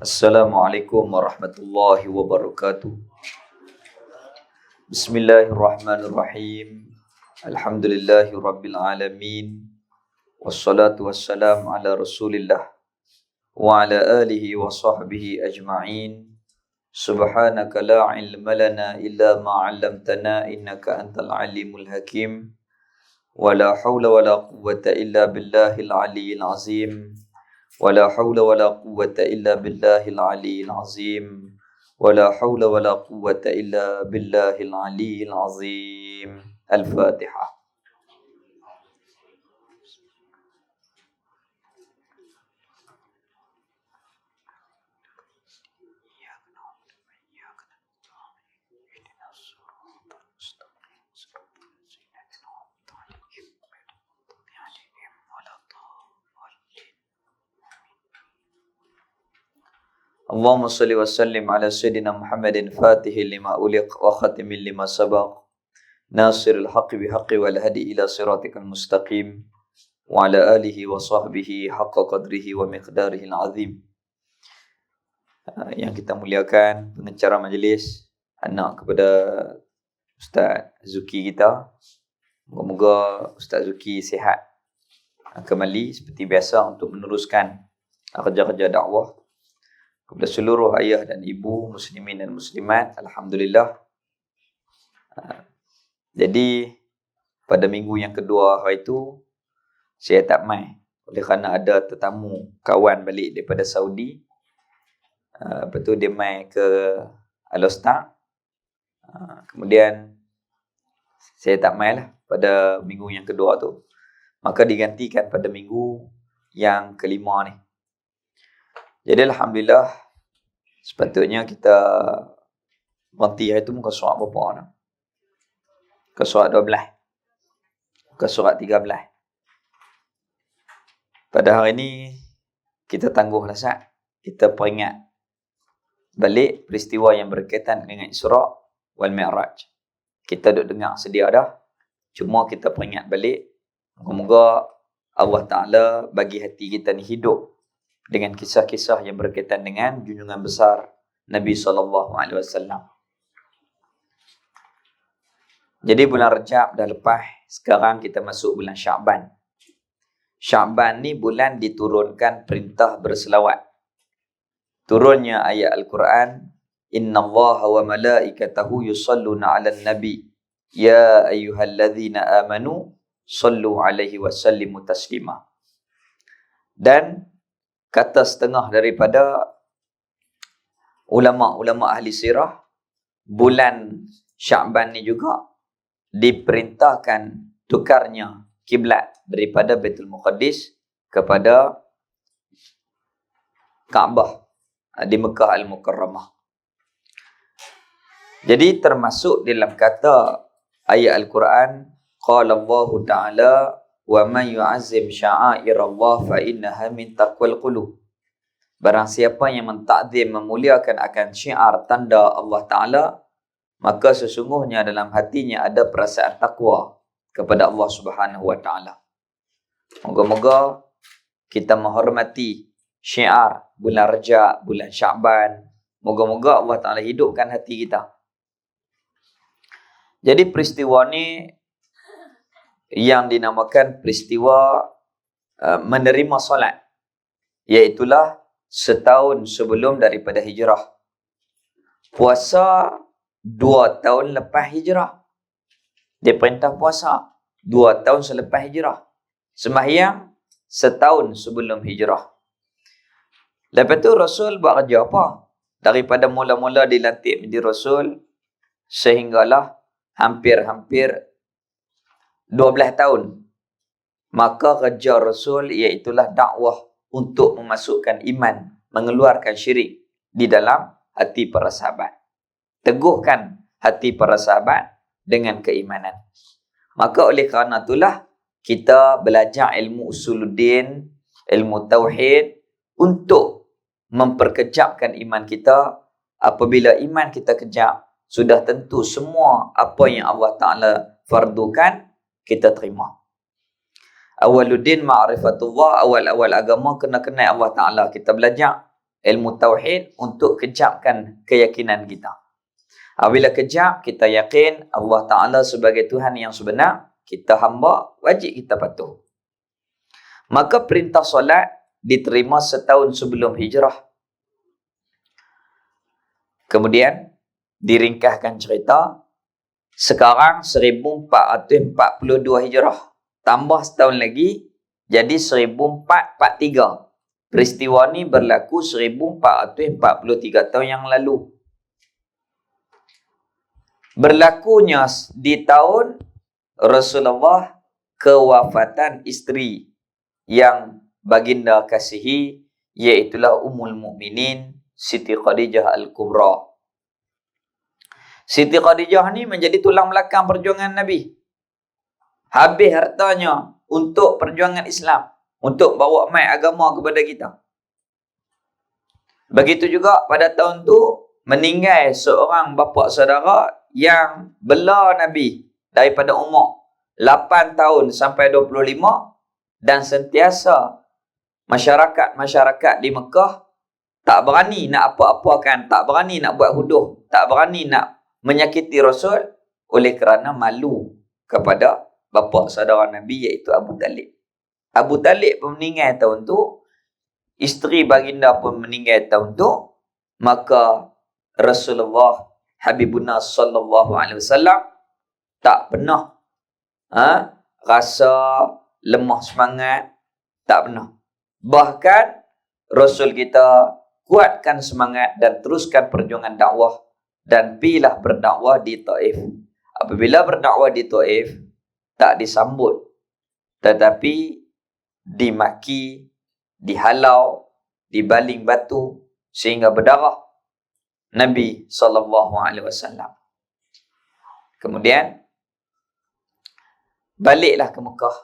Assalamualaikum warahmatullahi wabarakatuh. Bismillahirrahmanirrahim. Alhamdulillahi rabbil alamin. Wassalatu wassalamu ala rasulillah wa ala alihi wa sahbihi ajma'in. Subhanaka la ilma lana illa ma 'allamtana innaka antal alimul hakim. Wa la hawla wa la quwwata illa billahil aliyyil azim. ولا حول ولا قوة إلا بالله العلي العظيم ولا حول ولا قوة إلا بالله العلي العظيم الفاتحة. Allahumma salli wa sallim ala sayyidina Muhammadin fatihi lima uliq wa khatimin lima sabaq nasiril haqqi bihaqqi wal hadi ila siratikal mustaqim wa ala alihi wa sahbihi haqqa qadrihi wa miqdarihi azim. Yang kita muliakan pengacara majlis, anak kepada Ustaz Zuki kita, moga-moga Ustaz Zuki sihat kembali seperti biasa untuk meneruskan kerja-kerja dakwah kepada seluruh ayah dan ibu muslimin dan muslimat. Alhamdulillah. Jadi pada minggu yang kedua hari itu saya tak mai oleh kerana ada tetamu kawan balik daripada Saudi. Lepas tu dia mai ke Al-Ustaz. Kemudian saya tak mai lah pada minggu yang kedua tu. Maka digantikan pada minggu yang kelima ni. Jadi Alhamdulillah, sepatutnya kita berhenti hari itu muka surat berapa nak? Muka surat 12. Muka surat 13. Pada hari ini, kita tangguh Sat. Kita peringat balik peristiwa yang berkaitan dengan Isra' wal Mi'raj. Kita duk dengar sedia dah. Cuma kita peringat balik. Moga-moga Allah Ta'ala bagi hati kita ni hidup dengan kisah-kisah yang berkaitan dengan junjungan besar Nabi SAW. Jadi bulan Rajab dah lepas. Sekarang kita masuk bulan Sya'ban. Sya'ban ni bulan diturunkan perintah berselawat. Turunnya ayat Al-Quran, Inna Allaha wa malaikatahu yusalluna ala nabi ya ayyuhalladzina amanu sallu alaihi wa sallimu taslima. Dan kata setengah daripada ulama-ulama ahli sirah, bulan Sya'ban ni juga diperintahkan tukarnya kiblat daripada Baitul Muqaddis kepada Kaabah di Mekah Al-Mukarramah. Jadi termasuk dalam kata ayat Al-Quran, qala Allah Ta'ala wa man yu'azzim sya'airallah fa innaha min taqwal qulub. Barang siapa yang mentakzim, memuliakan akan syiar tanda Allah Ta'ala, maka sesungguhnya dalam hatinya ada perasaan takwa kepada Allah Subhanahu wa Ta'ala. Moga-moga kita menghormati syiar bulan Rajab, bulan Sya'ban. Moga-moga Allah Ta'ala hidupkan hati kita. Jadi peristiwa ni yang dinamakan peristiwa menerima solat, iaitulah setahun sebelum daripada hijrah. Puasa 2 tahun lepas hijrah. Dia perintah puasa 2 tahun selepas hijrah. Sembahyang setahun sebelum hijrah. Lepas tu Rasul buat kerja apa? Daripada mula-mula dilantik menjadi Rasul sehinggalah hampir-hampir 12 tahun. Maka kerja Rasul iaitulah dakwah untuk memasukkan iman, mengeluarkan syirik di dalam hati para sahabat. Teguhkan hati para sahabat dengan keimanan. Maka oleh kerana itulah kita belajar ilmu usuluddin, ilmu tauhid untuk memperkejapkan iman kita. Apabila iman kita kejap, sudah tentu semua apa yang Allah Ta'ala fardukan kita terima. Awaluddin ma'rifatullah, awal-awal agama kena kenal Allah Ta'ala. Kita belajar ilmu tauhid untuk kejapkan keyakinan kita. Apabila kejap, kita yakin Allah Ta'ala sebagai Tuhan yang sebenar, kita hamba, wajib kita patuh. Maka perintah solat diterima setahun sebelum hijrah. Kemudian, diringkaskan cerita, sekarang 1442 hijrah. Tambah setahun lagi, jadi 1443. Peristiwa ni berlaku 1443 tahun yang lalu. Berlakunya di tahun Rasulullah kewafatan isteri yang baginda kasihi, iaitulah Ummul Mukminin Siti Khadijah Al-Kubra. Siti Khadijah ni menjadi tulang belakang perjuangan Nabi. Habis hartanya untuk perjuangan Islam, untuk bawa mai agama kepada kita. Begitu juga pada tahun tu meninggal seorang bapa saudara yang bela Nabi daripada umur 8 tahun sampai 25 dan sentiasa masyarakat di Mekah tak berani nak apa-apakan, tak berani nak buat huduh, tak berani nak menyakiti Rasul oleh kerana malu kepada bapa saudara Nabi iaitu Abu Talib. Abu Talib pun meninggal tahun tu, isteri baginda pun meninggal tahun tu, maka Rasulullah Habibuna sallallahu alaihi wasallam tak pernah rasa lemah semangat, tak pernah. Bahkan Rasul kita kuatkan semangat dan teruskan perjuangan dakwah dan pilah berdakwah di Taif. Apabila berdakwah di Taif tak disambut, tetapi dimaki, dihalau, dibaling batu sehingga berdarah Nabi SAW. Kemudian baliklah ke Mekah.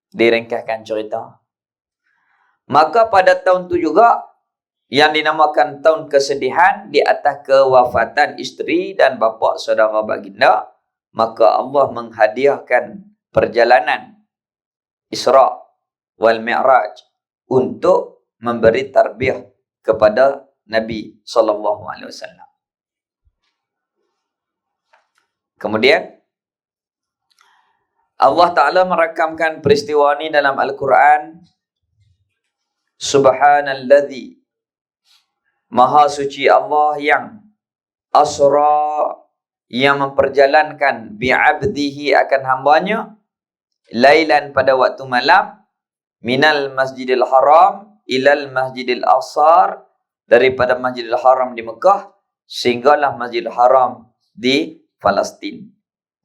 Diringkaskan cerita. Maka pada tahun tu juga yang dinamakan tahun kesedihan di atas kewafatan isteri dan bapa saudara baginda, maka Allah menghadiahkan perjalanan Isra wal Mi'raj untuk memberi tarbiyah kepada Nabi SAW. Kemudian Allah Ta'ala merakamkan peristiwa ini dalam Al-Quran. Subhanalladzi, Maha suci Allah yang asra, yang memperjalankan bi'abdihi akan hambanya, lailan pada waktu malam, minal masjidil haram ilal masjidil aqsar, daripada masjidil haram di Mekah sehinggalah masjidil haram di Palestin.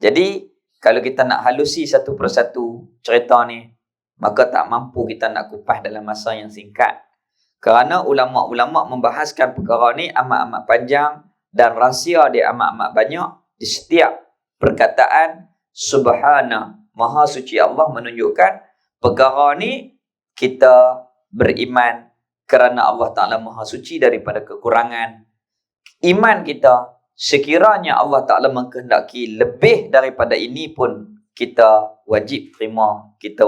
Jadi kalau kita nak halusi satu persatu cerita ni, maka tak mampu kita nak kupas dalam masa yang singkat. Kerana ulama-ulama membahaskan perkara ni amat-amat panjang dan rahsia dia amat-amat banyak. Di setiap perkataan Subhana, Maha suci Allah, menunjukkan perkara ni kita beriman kerana Allah Ta'ala Maha suci daripada kekurangan. Iman kita, sekiranya Allah Ta'ala mengkehendaki lebih daripada ini pun kita wajib terima, kita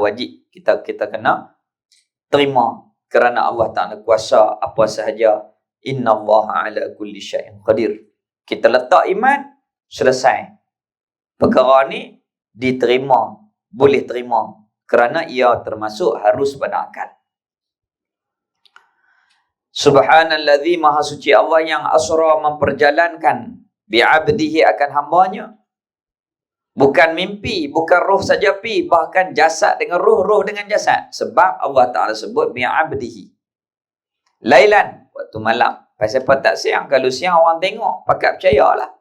kena terima kerana Allah Ta'ala kuasa apa sahaja. Inna Allah ala kulli syai'in qadir. Kita letak iman, selesai. Perkara ni diterima, boleh terima kerana ia termasuk harus pada akal. Subhanalladzi, Maha suci Allah yang asra, memperjalankan bi'abdihi akan hambanya. Bukan mimpi, bukan roh saja pi, bahkan jasad dengan roh, roh dengan jasad. Sebab Allah Ta'ala sebut bi'abdihi. Lailan, waktu malam. Pasal apa tak siang? Kalau siang orang tengok, pakat percayalah.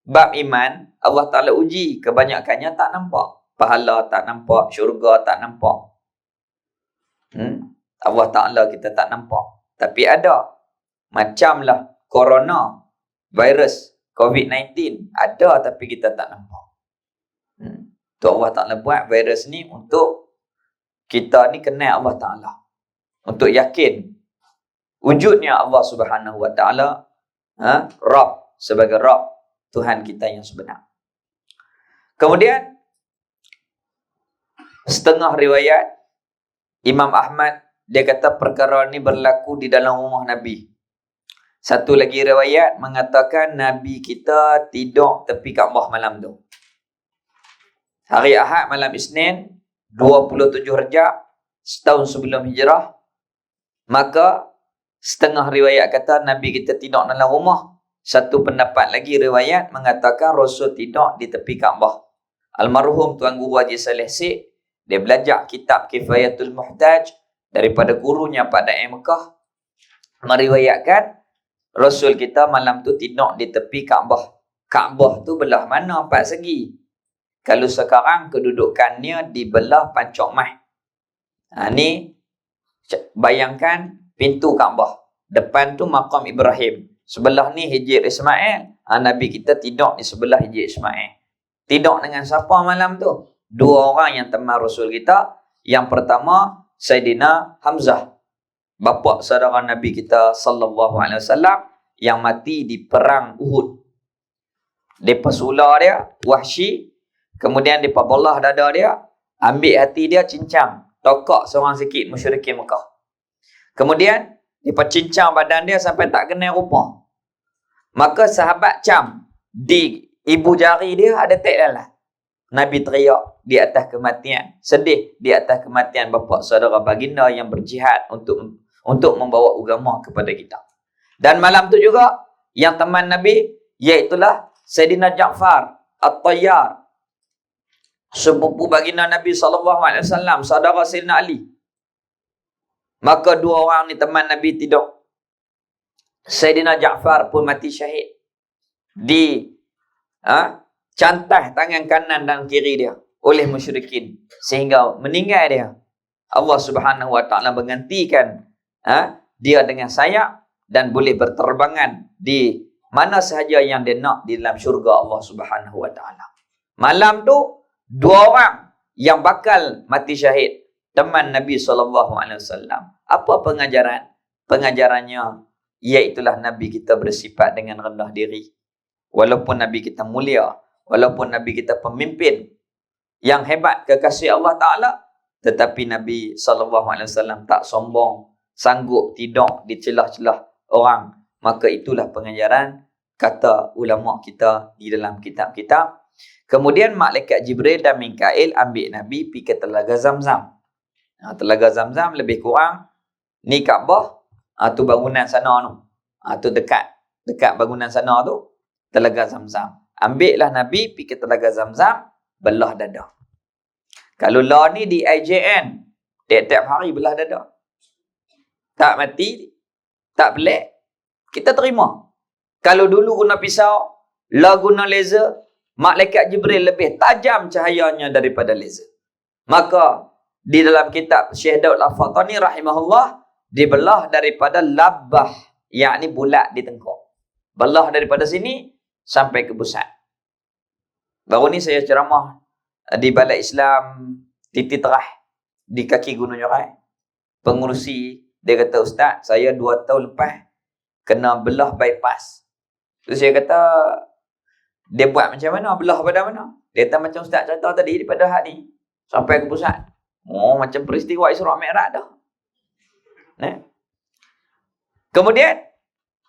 Bab iman, Allah Ta'ala uji, kebanyakannya tak nampak. Pahala tak nampak, syurga tak nampak. Allah Ta'ala kita tak nampak. Tapi ada. Macamlah corona, virus, COVID-19. Ada tapi kita tak nampak. Tu Allah Ta'ala buat virus ni untuk kita ni kenal Allah Ta'ala. Untuk yakin wujudnya Allah Subhanahu Wa Ta'ala, Rabb, sebagai Rabb, Tuhan kita yang sebenar. Kemudian setengah riwayat Imam Ahmad dia kata perkara ni berlaku di dalam rumah Nabi. Satu lagi riwayat mengatakan Nabi kita tidur tepi Kaabah malam tu. Hari Ahad malam Isnin 27 Rejab setahun sebelum hijrah. Maka setengah riwayat kata Nabi kita tidur dalam rumah. Satu pendapat lagi riwayat mengatakan Rasul tidur di tepi Kaabah. Almarhum Tuan Guru Haji Saleh Sik, dia belajar kitab Kifayatul Muhtaj daripada gurunya Pak Da'i Mekah, meriwayatkan Rasul kita malam tu tidur di tepi Kaabah. Kaabah tu belah mana? 4 segi. Kalau sekarang kedudukannya di belah Pancok Mah. Ni bayangkan pintu Kaabah. Depan tu makam Ibrahim. Sebelah ni Hijir Ismail. Nabi kita tidur di sebelah Hijir Ismail. Tidur dengan siapa malam tu? 2 orang yang teman Rasul kita. Yang pertama Saidina Hamzah, bapa saudara Nabi kita sallallahu alaihi wasallam yang mati di perang Uhud. Depa sula dia Wahsy, kemudian depa belah dada dia, ambil hati dia cincang, tokak seorang sikit musyrikin Mekah. Kemudian depa cincang badan dia sampai tak kenal rupa. Maka sahabat cam di ibu jari dia ada tek dalam. Nabi teriak di atas kematian, sedih di atas kematian bapa saudara baginda yang berjihad untuk membawa agama kepada kita. Dan malam tu juga yang teman Nabi iaitulah Sayyidina Ja'far At-Tayyar, sepupu baginda Nabi SAW, saudara Sayyidina Ali. Maka 2 orang ni teman Nabi tidur. Sayyidina Ja'far pun mati syahid di cantas tangan kanan dan kiri dia oleh musyrikin sehingga meninggal dia. Allah Subhanahu wa taala menggantikan dia dengan sayap dan boleh berterbangan di mana sahaja yang dia nak di dalam syurga Allah Subhanahu wa taala. Malam tu 2 orang yang bakal mati syahid teman Nabi sallallahu alaihi wasallam. Apa pengajaran? Pengajarannya iaitulah Nabi kita bersifat dengan rendah diri. Walaupun Nabi kita mulia, walaupun Nabi kita pemimpin yang hebat kekasih Allah Ta'ala, tetapi Nabi SAW tak sombong, sanggup tidur di celah-celah orang. Maka itulah pengajaran kata ulama kita di dalam kitab-kitab. Kemudian malaikat Jibril dan Mikail ambil Nabi pergi ke Telaga Zamzam. Telaga Zamzam lebih kurang ni Kaabah, tu bangunan sana tu. Tu dekat bangunan sana tu Telaga Zamzam. Ambillah Nabi pergi ke Telaga Zamzam, belah dada. Kalau lah ni di IJN, tiap-tiap hari belah dada. Tak mati, tak pelik, kita terima. Kalau dulu guna pisau, lah guna laser, malaikat Jibril lebih tajam cahayanya daripada laser. Maka di dalam kitab Syekh Daud Al-Fatani rahimahullah, dibelah daripada labbah, yakni bulat di tengkuk. Belah daripada sini sampai ke pusat. Baru ni saya ceramah di Balai Islam Titi Terah di kaki Gunung Nyorai. Pengurusi dia kata, Ustaz, saya 2 tahun lepas kena belah bypass. Terus saya kata, dia buat macam mana? Belah pada mana? Dia kata macam Ustaz cerita tadi daripada had ni sampai ke pusat. Oh, macam peristiwa Isra Mi'raj dah. Kemudian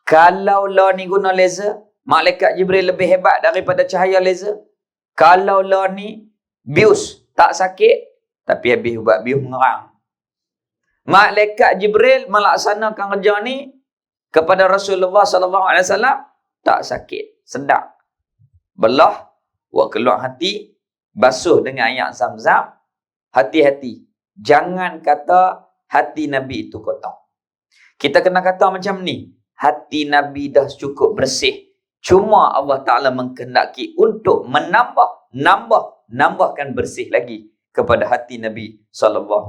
kalau lah ni guna laser, malaikat Jibril lebih hebat daripada cahaya laser. Kalau lah ni bius, tak sakit, tapi habis ubat bius mengerang. Malaikat Jibril melaksanakan kerja ni kepada Rasulullah SAW, tak sakit, sedap. Belah, buat keluar hati, basuh dengan air Zam-Zam. Hati-hati, jangan kata hati Nabi itu kotor. Kita kena kata macam ni, hati Nabi dah cukup bersih. Cuma Allah Ta'ala mengkehendaki untuk menambahkan bersih lagi kepada hati Nabi SAW.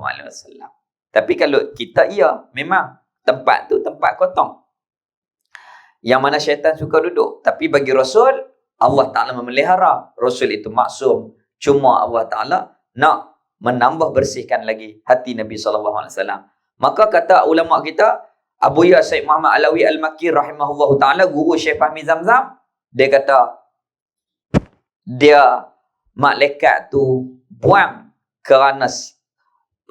Tapi kalau kita, memang tempat tu tempat kotor, yang mana syaitan suka duduk. Tapi bagi Rasul, Allah Ta'ala memelihara. Rasul itu maksum. Cuma Allah Ta'ala nak menambah bersihkan lagi hati Nabi SAW. Maka kata ulama kita, Abu Ya Syed Muhammad Alawi Al-Makki rahimahullah ta'ala, guru Syekh Fahmi Zamzam, dia kata, dia malaikat tu buang kerana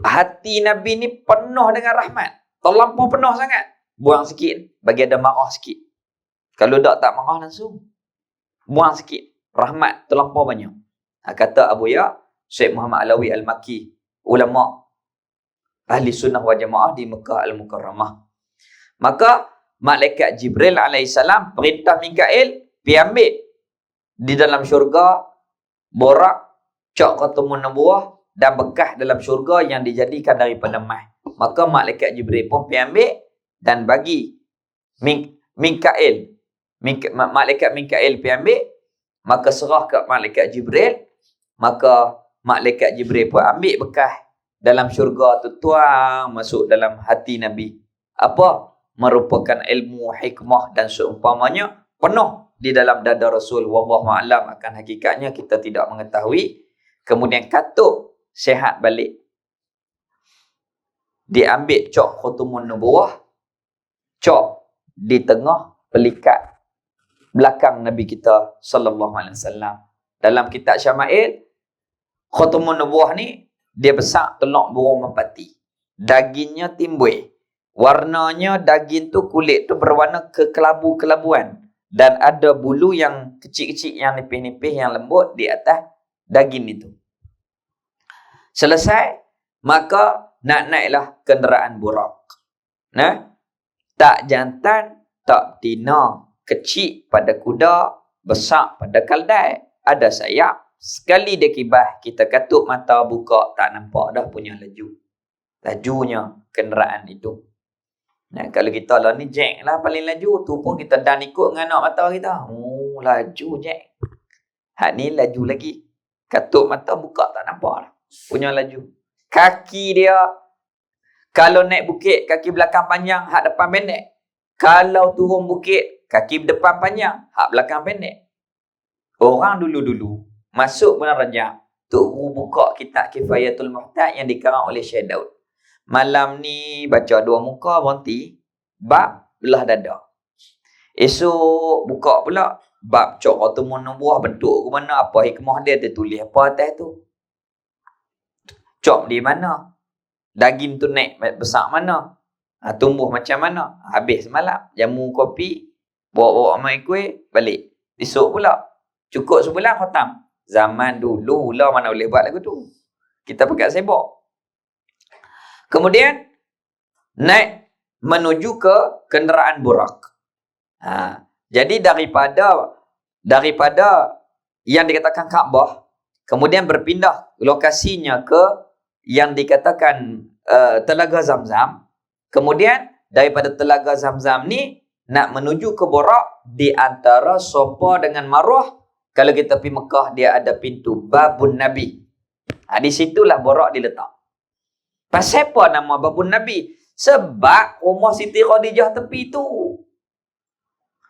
hati Nabi ni penuh dengan rahmat. Terlampau penuh sangat. Buang sikit, bagi ada marah sikit. Kalau tak marah langsung. Buang sikit. Rahmat terlampau banyak. Kata Abu Ya, Syekh Muhammad Alawi Al-Makki, ulama ahli sunnah wal jamaah di Mekah Al-Mukarramah. Maka malaikat Jibril alaihissalam perintah Mikail pergi ambil di dalam syurga borak, cak khatamun nubuwah dan bekas dalam syurga yang dijadikan daripada emas. Maka malaikat Jibril pun pergi ambil dan bagi malaikat Mikail pergi ambil, maka serah ke malaikat Jibril. Maka malaikat Jibril pun ambil bekas dalam syurga tu, tuang masuk dalam hati Nabi. Apa? Merupakan ilmu, hikmah dan seumpamanya penuh di dalam dada Rasul. Wallahu a'lam, akan hakikatnya kita tidak mengetahui. Kemudian katuk sihat balik. Diambil cok khatamun nubuwah, cok di tengah pelikat belakang Nabi kita sallallahu alaihi wasallam. Dalam kitab Syama'il, khatamun nubuwah ni dia besar telok burung merpati. Dagingnya timbul. Warnanya daging tu, kulit tu berwarna kekelabu-kelabuan. Dan ada bulu yang kecil-kecil, yang nipis-nipis, yang lembut di atas daging itu. Selesai, maka nak naiklah kenderaan burak. Nah, tak jantan, tak betina. Kecil pada kuda, besar pada kaldai. Ada sayap. Sekali dia kibas, kita katuk mata buka, tak nampak dah punya laju. Lajunya kenderaan itu. Nah, kalau kita lah ni Jack lah paling laju, tu pun kita dan ikut dengan anak mata kita. Oh, laju Jack. Hak ni laju lagi. Katuk mata buka, tak nampak lah punya laju. Kaki dia, kalau naik bukit, kaki belakang panjang, hak depan pendek. Kalau turun bukit, kaki depan panjang, hak belakang pendek. Orang dulu-dulu masuk bulan Rajab, Tok Guru buka kitab Kifayatul Muhtaj yang dikarang oleh Syekh Daud. Malam ni baca 2 muka, berhenti bab belah dada. Esok buka pula bab cok khatamun nubuwah, bentuk ke mana, apa hikmah dia, tertulis apa atas tu. Cok di mana, daging tu naik besar mana, tumbuh macam mana. Habis semalam, jamu kopi, bawa-bawa mai kuih, balik. Esok pula cukup sebulan khatam. Zaman dulu lah mana boleh buat lagu tu. Kita pekat sibuk. Kemudian naik menuju ke kenderaan burak. Jadi daripada yang dikatakan Kaabah, kemudian berpindah lokasinya ke yang dikatakan Telaga Zamzam. Kemudian daripada Telaga Zamzam ni nak menuju ke burak, di antara Safa dengan Marwah. Kalau kita pergi Mekah, dia ada pintu Babun Nabi. Di situlah borak diletak. Pasal apa nama Babun Nabi? Sebab rumah Siti Khadijah tepi tu.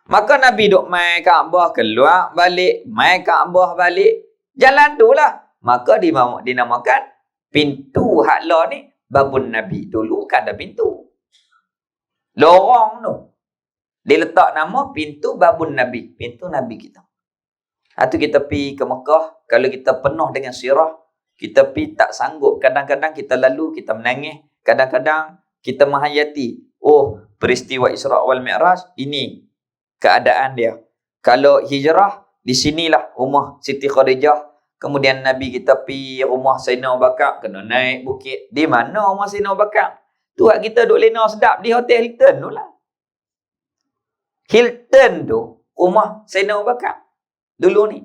Maka Nabi duk main Kaabah, keluar balik, main Kaabah balik. Jalan tu lah. Maka dinamakan pintu haklah ni Babun Nabi. Dulu kan ada pintu. Lorong tu. Diletak nama pintu Babun Nabi. Pintu Nabi kita. Itu kita pergi ke Mekah, kalau kita penuh dengan sirah, kita pergi tak sanggup. Kadang-kadang kita lalu, kita menangis. Kadang-kadang kita menghayati, oh, peristiwa Isra' wal Mi'raj, ini keadaan dia. Kalau hijrah, di sinilah rumah Siti Khadijah. Kemudian Nabi kita pergi rumah Sayyidina Abu Bakar, kena naik bukit. Di mana rumah Sayyidina Abu Bakar? Tuhan kita duduk lena sedap di Hotel Hilton tu lah. Hilton tu, rumah Sayyidina Abu Bakar. Dulu ni.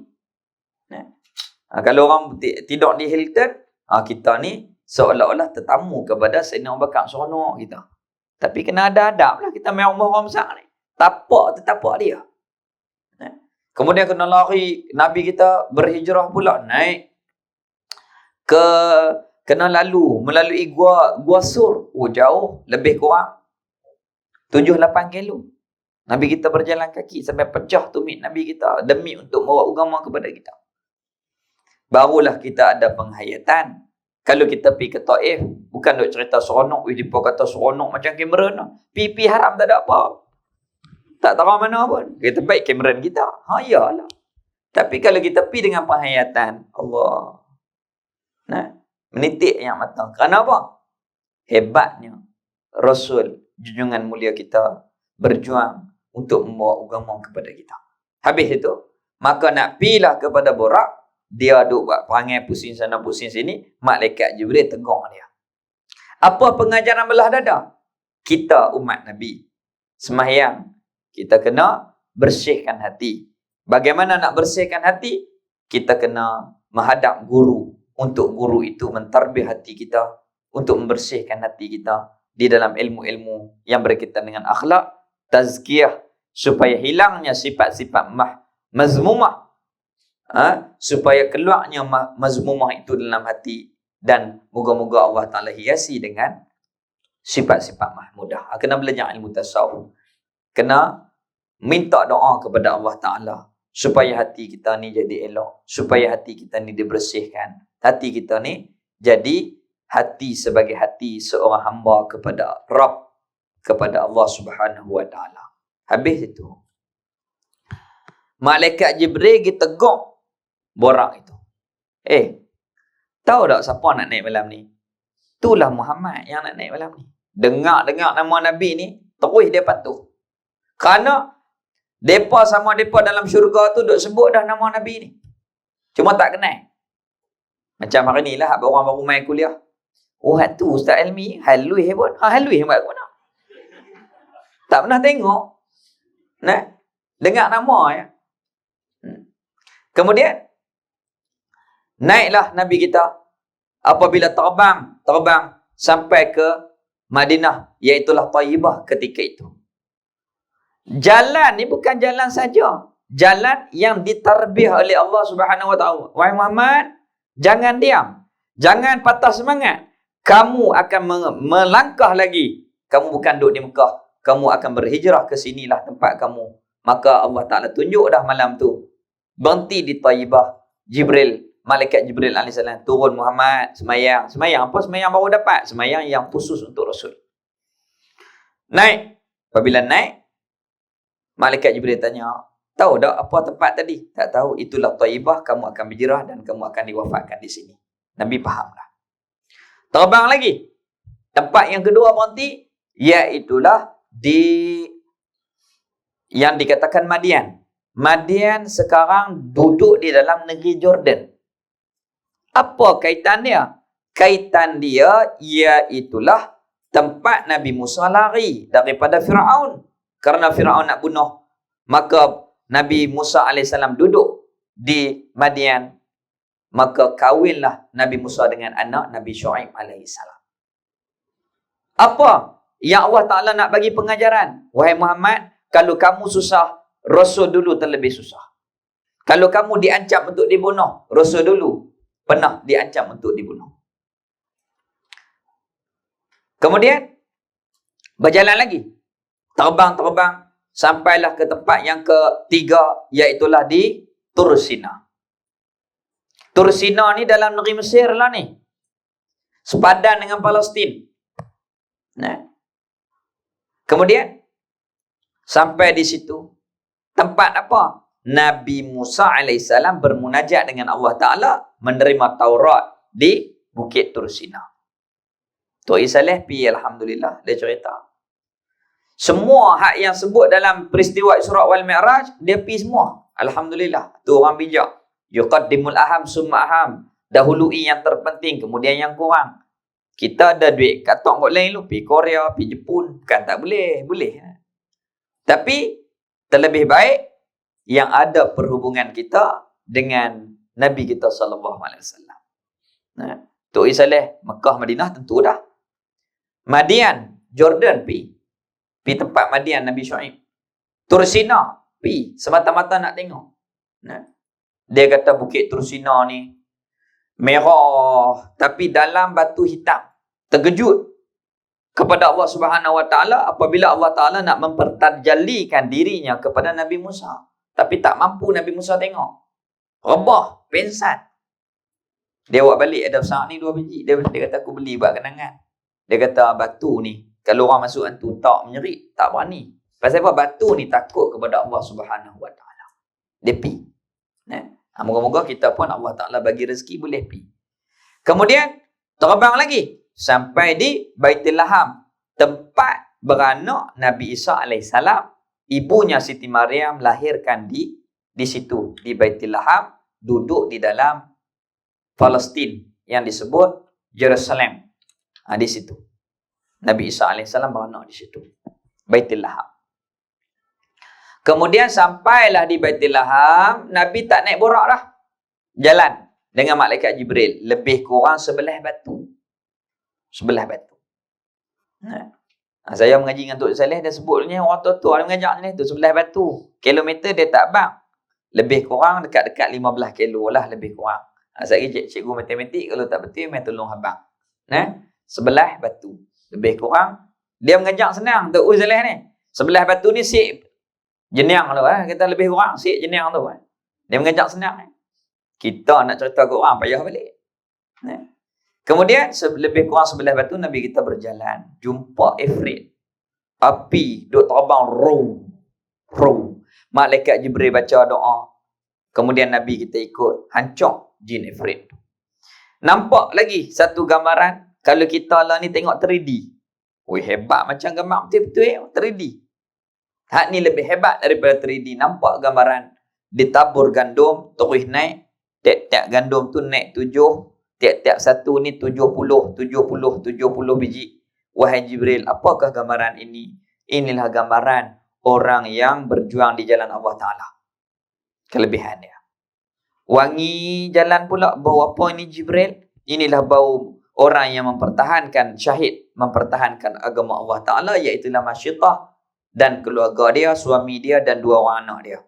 Kalau orang tidur di Hilton, kita ni seolah-olah tetamu kepada Sayyidina Abu Bakar, seronok kita. Tapi kena ada adab lah. Kita main rumah orang besar ni. Tapak dia. Kemudian kena lari. Nabi kita berhijrah pula. Naik. Kena melalui Gua Sur. Oh, jauh. Lebih kurang 7-8 kilo. Nabi kita berjalan kaki sampai pecah tumit Nabi kita demi untuk bawa agama kepada kita. Barulah kita ada penghayatan. Kalau kita pergi ke Taif, bukan duk cerita seronok, dia kata seronok macam Cameron lah. Pipi haram tak ada apa. Tak tahu mana pun. Kita baik Cameron kita. Yalah. Tapi kalau kita pergi dengan penghayatan, Allah. Menitik yang matang. Kerana apa? hebatnya Rasul junjungan mulia kita berjuang untuk membawa agama kepada kita. Habis itu, maka nak pilah kepada Buraq, dia duk buat perangai pusing sana pusing sini, malaikat Jibril tegur dia. Apa pengajaran belah dada? Kita umat Nabi sembahyang, kita kena bersihkan hati. Bagaimana nak bersihkan hati? Kita kena menghadap guru, untuk guru itu mentarbih hati kita, untuk membersihkan hati kita di dalam ilmu-ilmu yang berkaitan dengan akhlak, tazkiyah, supaya hilangnya sifat-sifat mazmumah, supaya keluarnya mazmumah itu dalam hati, dan moga-moga Allah Ta'ala hiasi dengan sifat-sifat mahmudah. Kena belajar ilmu tasawuf, kena minta doa kepada Allah Ta'ala supaya hati kita ni jadi elok, supaya hati kita ni dibersihkan, hati kita ni jadi hati sebagai hati seorang hamba kepada Rabb, kepada Allah Subhanahu Wa Ta'ala. Habis itu, malaikat Jibril pergi tegur Buraq itu. Tahu tak siapa nak naik malam ni? Itulah Muhammad yang nak naik malam ni. Dengar-dengar nama Nabi ni, terus dia patuh. Kerana depa sama depa dalam syurga tu duk sebut dah nama Nabi ni, cuma tak kenal. Macam hari ni lah orang baru main kuliah. Oh, tu Ustaz Elmi halui pun. Halui buat apa nak? Tak pernah tengok. Nah, dengar nama ya. Kemudian naiklah Nabi kita. Apabila terbang sampai ke Madinah, iaitulah Taibah ketika itu. Jalan ni bukan jalan saja. Jalan yang ditarbih oleh Allah Subhanahu Wa Ta'ala. Wahai Muhammad, jangan diam. Jangan patah semangat. Kamu akan melangkah lagi. Kamu bukan duduk di Mekah. Kamu akan berhijrah ke sinilah tempat kamu. Maka Allah Ta'ala tunjuk dah malam tu. Berhenti di Taibah. Malaikat Jibril AS turun, Muhammad, semayang. Semayang apa? Semayang baru dapat. Semayang yang khusus untuk Rasul. Naik. Apabila naik, malaikat Jibril tanya, tahu tak apa tempat tadi? Tak tahu. Itulah Taibah. Kamu akan berhijrah dan kamu akan diwafatkan di sini. Nabi faham dah. Terbang lagi. Tempat yang kedua berhenti, iaitulah yang dikatakan Madian. Madian sekarang duduk di dalam negeri Jordan. Apa kaitan dia? Kaitan dia iaitulah tempat Nabi Musa lari daripada Firaun. Kerana Firaun nak bunuh, maka Nabi Musa AS duduk di Madian. Maka kawinlah Nabi Musa dengan anak Nabi Syuaib AS. Apa yang Allah Ta'ala nak bagi pengajaran? Wahai Muhammad, kalau kamu susah, Rasul dulu terlebih susah. Kalau kamu diancam untuk dibunuh, Rasul dulu pernah diancam untuk dibunuh. Kemudian berjalan lagi. Terbang. Sampailah ke tempat yang ketiga, iaitulah di Tursina. Tursina ni dalam negeri Mesir lah ni. Sepadan dengan Palestin. Nah. Kemudian sampai di situ. Tempat apa? Nabi Musa AS bermunajat dengan Allah Ta'ala, menerima Taurat di Bukit Tursina. Tok Isaleh pi, alhamdulillah, dia cerita. Semua hak yang sebut dalam peristiwa Isra' wal Mi'raj, dia pi semua. Alhamdulillah. Tu orang bijak. Yuqaddimul aham summa aham. Dahului yang terpenting, kemudian yang kurang. Kita ada duit katok kot lain lu, pi Korea, pi Jepun. Bukan tak boleh. Boleh. Tapi terlebih baik yang ada perhubungan kita dengan Nabi kita SAW. Nah, Tok Isaleh, Mekah, Madinah tentu dah. Madian, Jordan pi tempat Madian Nabi Syuaib. Tursina pi, semata-mata nak tengok. Nah, dia kata Bukit Tursina ni merah tapi dalam batu hitam. Terkejut kepada Allah Subhanahu Wa Ta'ala apabila Allah Ta'ala nak mempertajallikan dirinya kepada Nabi Musa. Tapi tak mampu Nabi Musa tengok. Rebah, pensan. Dia buat balik, ada besar ni 2 biji. Dia kata aku beli buat kenangan. Dia kata batu ni, kalau orang masuk hantu tak menyerit, tak berani. Pasal apa? Batu ni takut kepada Allah Subhanahu Wa Ta'ala. Dia pi. Moga-moga kita pun Allah Ta'ala bagi rezeki boleh pi. Kemudian terbang lagi. sampai di Baitul Laham, tempat beranak Nabi Isa alaihissalam. Ibunya Siti Maryam lahirkan di situ, di Baitul Laham, duduk di dalam Palestin yang disebut Jerusalem. Di situ Nabi Isa alaihissalam beranak di situ, Baitul Laham. Kemudian sampailah di Baitul Laham, Nabi tak naik borak dah. Jalan dengan malaikat Jibril, lebih kurang sebelah batu. Sebelah batu. Saya mengaji dengan Tok Saleh, dia sebutnya orang tua-tua dia mengajar ni tu sebelah batu. Kilometer dia tak bang. Lebih kurang dekat-dekat 15 kilo lah lebih kurang. Saya cikgu matematik, kalau tak betul mai tolong abang. Sebelah batu. Lebih kurang dia mengajar senang Tok Saleh ni. Sebelah batu ni sik jeniang tu kita lebih kurang sik jeniang tu. Dia mengajar senang. Kita nak cerita ke orang payah balik. Kemudian lebih kurang sebelah batu Nabi kita berjalan, jumpa Ifrit. Api duk terbang rum. Malaikat Jibril baca doa. Kemudian Nabi kita ikut hancur jin Ifrit. Nampak lagi satu gambaran, kalau kita lah ni tengok 3D. Wih, hebat macam gambar betul-betul 3D. Hak ni lebih hebat daripada 3D. Nampak gambaran ditabur gandum terus naik. Tiap-tiap gandum tu naik 7. Tiap-tiap satu ni 70 biji. Wahai Jibril, apakah gambaran ini? Inilah gambaran orang yang berjuang di jalan Allah Ta'ala. Kelebihan dia. Wangi jalan pula. Bau apa ini Jibril? Inilah bau orang yang mempertahankan syahid, mempertahankan agama Allah Ta'ala, iaitulah Masyitah dan keluarga dia, suami dia dan 2 orang anak dia.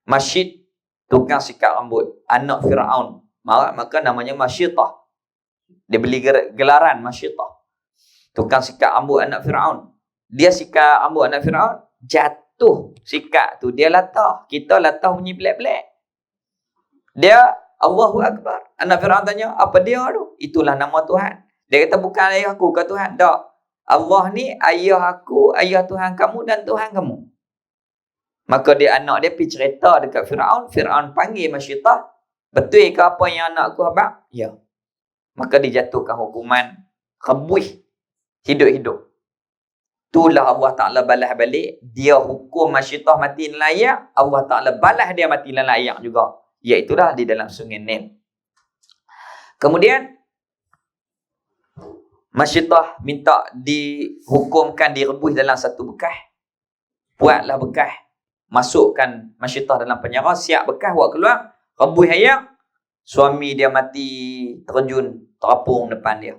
Masyid, tukang sikat rambut, anak Fir'aun. Maka namanya Masyitah. Dia beli gelaran Masyitah. Tukang sikat rambut anak Fir'aun. Dia sikat rambut anak Fir'aun, jatuh sikat tu. Dia latah. Kita latah bunyi belak-belak. Dia Allahu Akbar. Anak Fir'aun tanya, apa dia tu? Itulah nama Tuhan. Dia kata, bukan ayah aku ke Tuhan. Tak. Allah ni ayah aku, ayah Tuhan kamu dan Tuhan kamu. Maka dia anak dia pergi cerita dekat Fir'aun. Fir'aun panggil Masyitah. Betul ke apa yang anak aku abang? Ya. Maka dijatuhkan hukuman kebuih hidup-hidup. Itulah Allah Ta'ala balas balik. Dia hukum Masyitah mati layak. Allah Ta'ala balas dia mati layak juga. Iaitulah di dalam sungai Nil. Kemudian Masyitah minta dihukumkan, direbus dalam satu bekas. Buatlah bekas. Masukkan Masyitah dalam penjara. Siap bekas buat keluar. Rebus air, suami dia mati terjun terapung depan dia.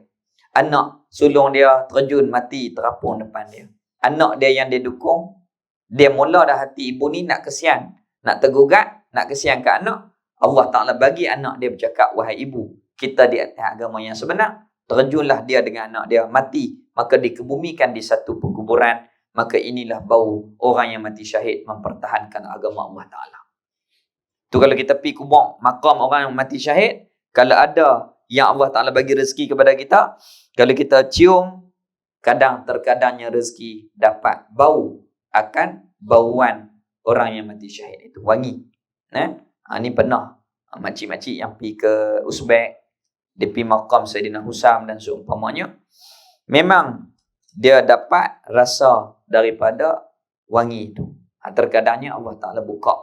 Anak sulung dia terjun mati terapung depan dia. Anak dia yang dia dukung, dia mula dah hati ibu ni nak kesian, nak tergugat, nak kesian ke anak. Allah Ta'ala bagi anak dia bercakap, wahai ibu, kita di atas agama yang sebenar. Terjunlah dia dengan anak dia, mati. Maka dikebumikan di satu perkuburan. Maka inilah bau orang yang mati syahid mempertahankan agama Allah Ta'ala. Tu kalau kita pergi kubur makam orang yang mati syahid, kalau ada yang Allah Ta'ala bagi rezeki kepada kita, kalau kita cium, terkadangnya rezeki dapat bau akan bauan orang yang mati syahid itu. Wangi. Ni pernah makcik-makcik yang pergi ke Uzbek, dia pergi makam Sayyidina Husam dan seumpamanya. Memang dia dapat rasa daripada wangi itu. Terkadangnya Allah Ta'ala buka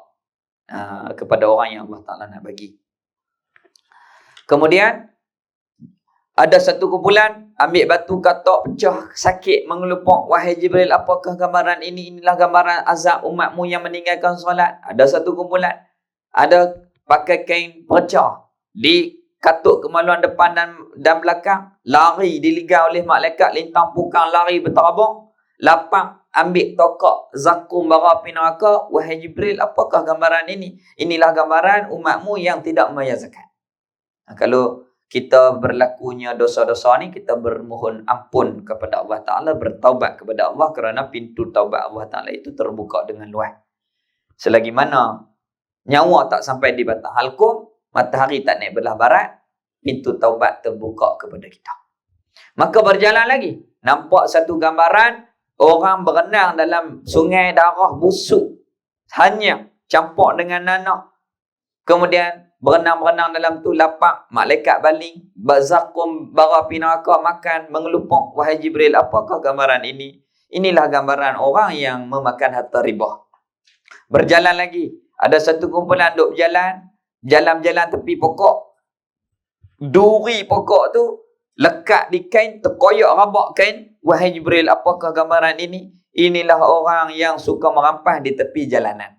kepada orang yang Allah Ta'ala nak bagi. Kemudian ada satu kumpulan ambil batu katak pecah, sakit mengelupuk. Wahai Jibril, apakah gambaran ini? Inilah gambaran azab umatmu yang meninggalkan solat. Ada satu kumpulan ada pakai kain pecah, dikatuk kemaluan depan dan belakang, lari diligar oleh malaikat, lintang pukang lari berterabung, lapang ambil tokak zakum bara api neraka. Wahai Jibril, apakah gambaran ini? Inilah gambaran umatmu yang tidak membayar zakat. Kalau kita berlakunya dosa-dosa ni, kita bermohon ampun kepada Allah Ta'ala, bertaubat kepada Allah, kerana pintu taubat Allah Ta'ala itu terbuka dengan luas. Selagi mana nyawa tak sampai di batang halkum, matahari tak naik belah barat, pintu taubat terbuka kepada kita. Maka berjalan lagi, nampak satu gambaran orang berenang dalam sungai darah busuk, hanya campur dengan nanah. Kemudian berenang-berenang dalam tu, lapak, malaikat baling, bazakum, bara api neraka makan, mengelupuk. Wahai Jibril, apakah gambaran ini? Inilah gambaran orang yang memakan harta riba. Berjalan lagi, ada satu kumpulan duk berjalan, jalan-jalan tepi pokok. Duri pokok tu lekat di kain, terkoyak rabak kain. Wahai Jibril, apakah gambaran ini? Inilah orang yang suka merampas di tepi jalanan.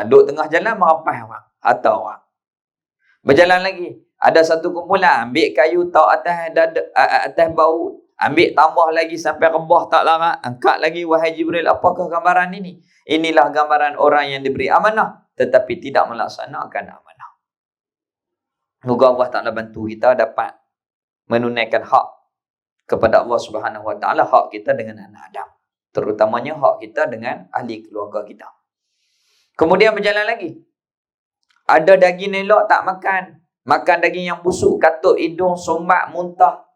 Duk tengah jalan merampas orang, harta orang. Berjalan lagi, ada satu kumpulan ambil kayu tahu atas bau, ambil tambah lagi sampai rebah tak larat, angkat lagi. Wahai Jibril, apakah gambaran ini? Inilah gambaran orang yang diberi amanah tetapi tidak melaksanakan amanah. Moga Allah Ta'ala bantu kita dapat menunaikan hak kepada Allah Subhanahu Wa Ta'ala, hak kita dengan anak Adam, terutamanya hak kita dengan ahli keluarga kita. Kemudian berjalan lagi, ada daging elok tak makan, makan daging yang busuk, katut hidung, sumbat, muntah.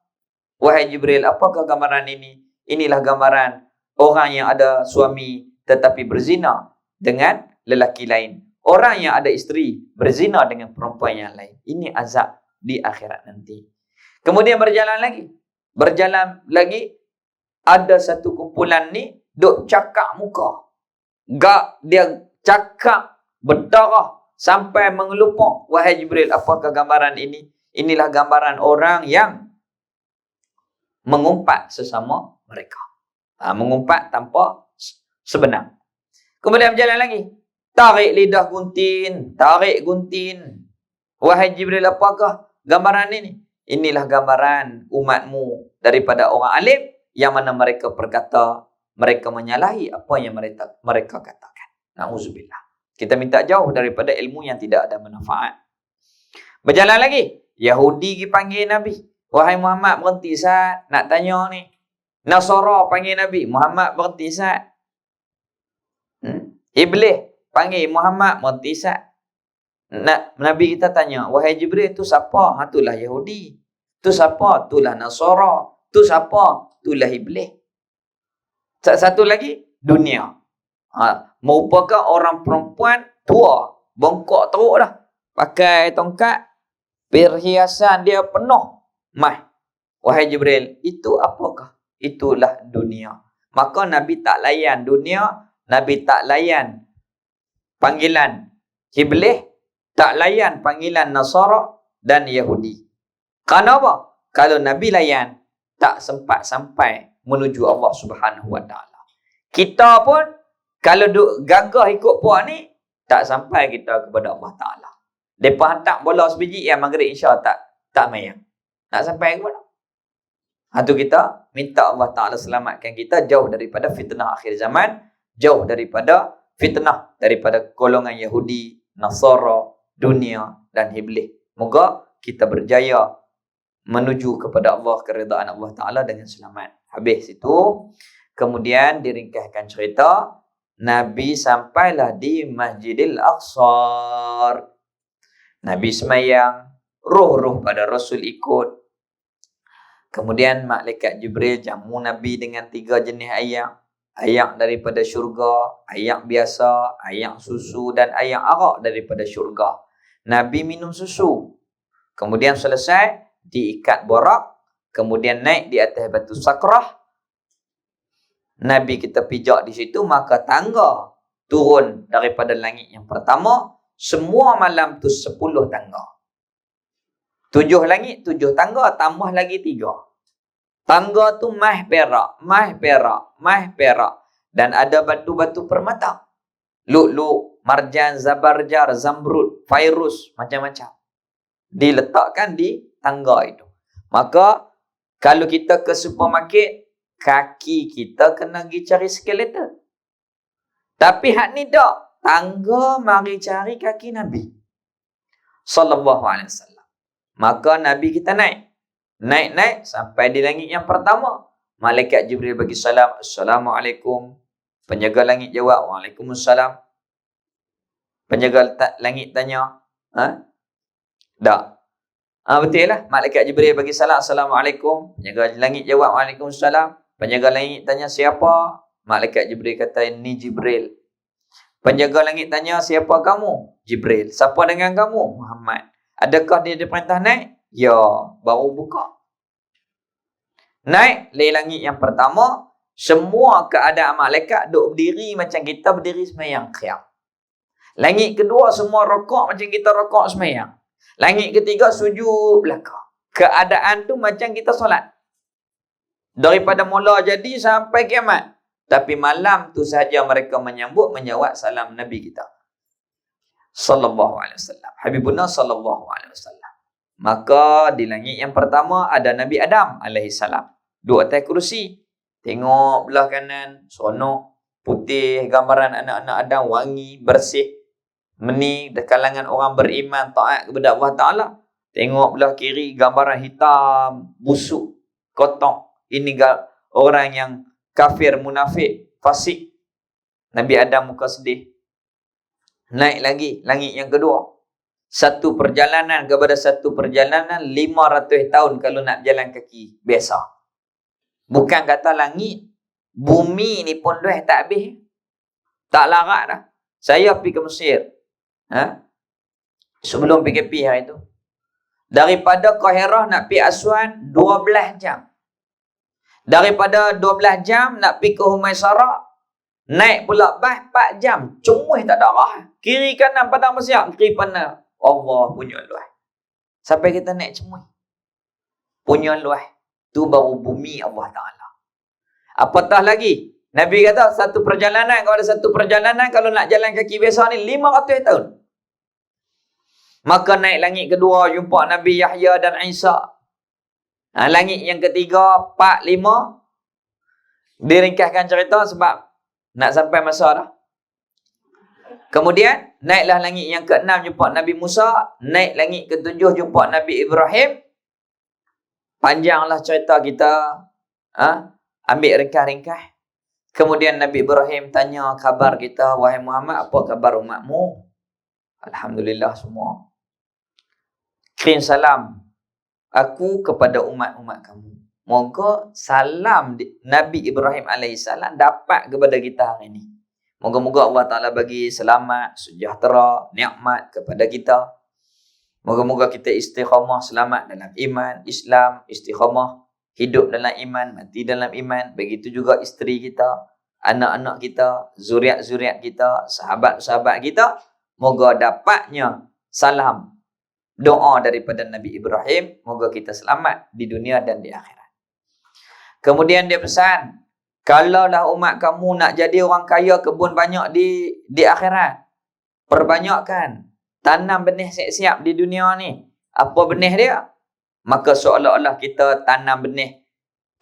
Wahai Jibril, apakah gambaran ini? Inilah gambaran orang yang ada suami tetapi berzina dengan lelaki lain. Orang yang ada isteri berzina dengan perempuan yang lain. Ini azab di akhirat nanti. Kemudian berjalan lagi, ada satu kumpulan ni duk cakap muka. Dia cakap berdarah sampai mengelupuk. Wahai Jibril, apakah gambaran ini? Inilah gambaran orang yang mengumpat sesama mereka. Mengumpat tanpa sebenar. Kemudian berjalan lagi, tarik lidah guntin, tarik guntin. Wahai Jibril, apakah gambaran ini? Inilah gambaran umatmu daripada orang alim yang mana mereka berkata, mereka menyalahi apa yang mereka katakan. Na'udzubillah. Kita minta jauh daripada ilmu yang tidak ada manfaat. Berjalan lagi, Yahudi pergi panggil Nabi. Wahai Muhammad, berhenti Sat, nak tanya ni. Nasara panggil Nabi. Muhammad, berhenti Sat. Iblis panggil Muhammad, berhenti Sat. Nabi kita tanya, wahai Jibril, tu siapa? Itulah Yahudi. Tu siapa? Itulah Nasara. Tu siapa? Itulah Iblis. Satu lagi, dunia. Merupakan orang perempuan tua, bongkok teruk dah. Pakai tongkat, perhiasan dia penuh mah. Wahai Jibril, itu apakah? Itulah dunia. Maka Nabi tak layan dunia, Nabi tak layan panggilan Iblis, tak layan panggilan Nasara dan Yahudi. Kenapa? Kalau Nabi layan, tak sempat sampai menuju Allah Subhanahu Wa Ta'ala. Kita pun kalau gagah ikut puak ni, tak sampai kita kepada Allah Ta'ala. Mereka hantar bola sebiji yang maghrib insya tak mayang. Nak sampai ke mana? Itu kita minta Allah Ta'ala selamatkan kita jauh daripada fitnah akhir zaman, jauh daripada fitnah daripada golongan Yahudi, Nasara, dunia dan Iblis. Moga kita berjaya menuju kepada Allah, keridaan Allah Ta'ala dengan selamat. Habis itu, kemudian diringkaskan cerita, Nabi sampailah di Masjidil Aqsa. Nabi semayang, roh-roh pada Rasul ikut. Kemudian malaikat Jibril jamu Nabi dengan 3 jenis ayak. Ayak daripada syurga, ayak biasa, ayak susu dan ayak arak daripada syurga. Nabi minum susu. Kemudian selesai, diikat borak. Kemudian naik di atas batu sakrah. Nabi kita pijak di situ, maka tangga turun daripada langit yang pertama. Semua malam tu 10 tangga. 7 langit, 7 tangga, tambah lagi 3. Tangga tu mah perak, mah perak, mah perak. Dan ada batu-batu permata. Lu'lu', marjan, zabarjar, zamrud, fairus, macam-macam. Diletakkan di tangga itu. Maka, kalau kita ke supermarket, kaki kita kena pergi cari skeleton. Tapi hak ni tak. Tangga mari cari kaki Nabi sallallahu alaihi wasallam. Maka Nabi kita naik sampai di langit yang pertama. Malaikat Jibril bagi salam, Assalamualaikum. Penjaga langit jawab, Waalaikumsalam. Penjaga langit tanya, tak. Betul lah. Malaikat Jibril bagi salam, Assalamualaikum. Penjaga langit jawab, Waalaikumsalam. Penjaga langit tanya, siapa? Malaikat Jibril kata, ini Jibril. Penjaga langit tanya, siapa kamu? Jibril. Siapa dengan kamu? Muhammad. Adakah dia diperintah naik? Ya, baru buka. Naik le langit yang pertama, semua keadaan malaikat duk berdiri macam kita berdiri sembahyang qiyam. Langit kedua semua rokok macam kita rokok sembahyang. Langit ketiga sujud belakang. Keadaan tu macam kita solat. Daripada mula jadi sampai kiamat. Tapi malam tu sahaja mereka menyawat salam Nabi kita. Sallallahu alaihi wasallam. Habibuna sallallahu alaihi wasallam. Maka di langit yang pertama ada Nabi Adam alaihi salam. Duduk atas kerusi. Tengok belah kanan, seronok, putih, gambaran anak-anak Adam, wangi, bersih. Meni di kalangan orang beriman taat kepada Allah Ta'ala. Tengok belah kiri gambaran hitam, busuk, kotor. Ini orang yang kafir, munafik, fasik. Nabi Adam muka sedih. Naik lagi, langit yang kedua. Satu perjalanan kepada satu perjalanan 500 tahun kalau nak jalan kaki. Biasa. Bukan kata langit. Bumi ni pun dah tak habis. Tak larat dah. Saya pergi ke Mesir. Sebelum PKP hari tu. Daripada Kahirah nak pergi Aswan 12 jam. Daripada 12 jam nak pergi ke Humaisara, naik pula bas 4 jam. Cemuih tak ada arah. Kiri kanan padang pasir, kiri kanan. Allah punya luas. Sampai kita naik cemuih. Punya luas. Tu baru bumi Allah Ta'ala. Apatah lagi? Nabi kata satu perjalanan, kalau ada satu perjalanan, kalau nak jalan kaki biasa ni 500 tahun. Maka naik langit kedua, jumpa Nabi Yahya dan Isa. Langit yang ketiga, 4, 5. Diringkaskan cerita sebab nak sampai masa dah. Kemudian, naiklah langit yang ke-6, jumpa Nabi Musa. Naik langit ke-7, jumpa Nabi Ibrahim. Panjanglah cerita kita. Ambil ringkas-ringkas. Kemudian Nabi Ibrahim tanya khabar kita, wahai Muhammad, apa khabar umatmu? Alhamdulillah semua. Kirim salam aku kepada umat-umat kamu. Moga salam Nabi Ibrahim AS dapat kepada kita hari ini. Moga-moga Allah Ta'ala bagi selamat, sejahtera, nikmat kepada kita. Moga-moga kita istiqamah, selamat dalam iman, Islam, istiqamah, hidup dalam iman, mati dalam iman. Begitu juga isteri kita, anak-anak kita, zuriat-zuriat kita, sahabat-sahabat kita. Moga dapatnya salam, doa daripada Nabi Ibrahim. Moga kita selamat di dunia dan di akhirat. Kemudian dia pesan, kalaulah umat kamu nak jadi orang kaya, kebun banyak di akhirat, perbanyakkan, tanam benih siap-siap di dunia ni. Apa benih dia? Maka seolah-olah kita tanam benih,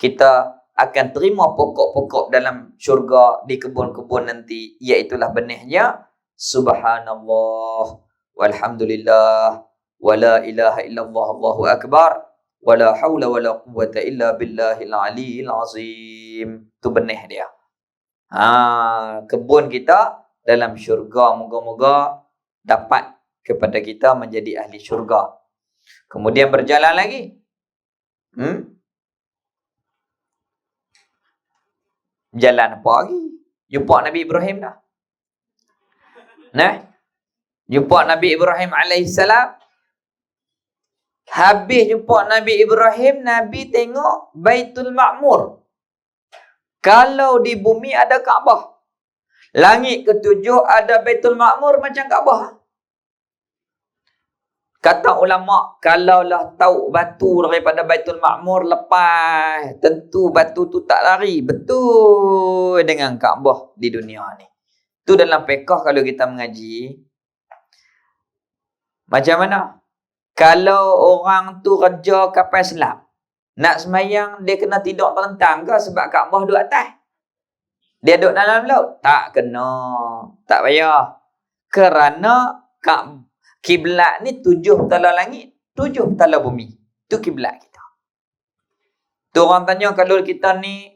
kita akan terima pokok-pokok dalam syurga di kebun-kebun nanti. Iaitulah benihnya Subhanallah, walhamdulillah, wala ilaha illallah, Allahu akbar, wala hawla wala quwwata illa billahil aliyil azim. Itu benih dia. Kebun kita dalam syurga. Moga-moga dapat kepada kita menjadi ahli syurga. Kemudian berjalan lagi. Jalan apa lagi? Jumpa Nabi Ibrahim dah. Jumpa Nabi Ibrahim alaihissalam. Habis jumpa Nabi Ibrahim, Nabi tengok Baitul Ma'mur. Kalau di bumi ada Kaabah, langit ke-7 ada Baitul Ma'mur macam Kaabah. Kata ulama, kalaulah tahu batu daripada Baitul Ma'mur lepas, tentu batu tu tak lari betul dengan Kaabah di dunia ni. Tu dalam fiqh kalau kita mengaji. Macam mana? Kalau orang tu kerja kapal selam, nak semayang dia kena tidur terlentang ke sebab Kaabah duduk atas? Dia duduk dalam laut? Tak kena. Tak payah. Kerana kiblat ni 7 petala langit, 7 petala bumi. Tu kiblat kita. Tu orang tanya kalau kita ni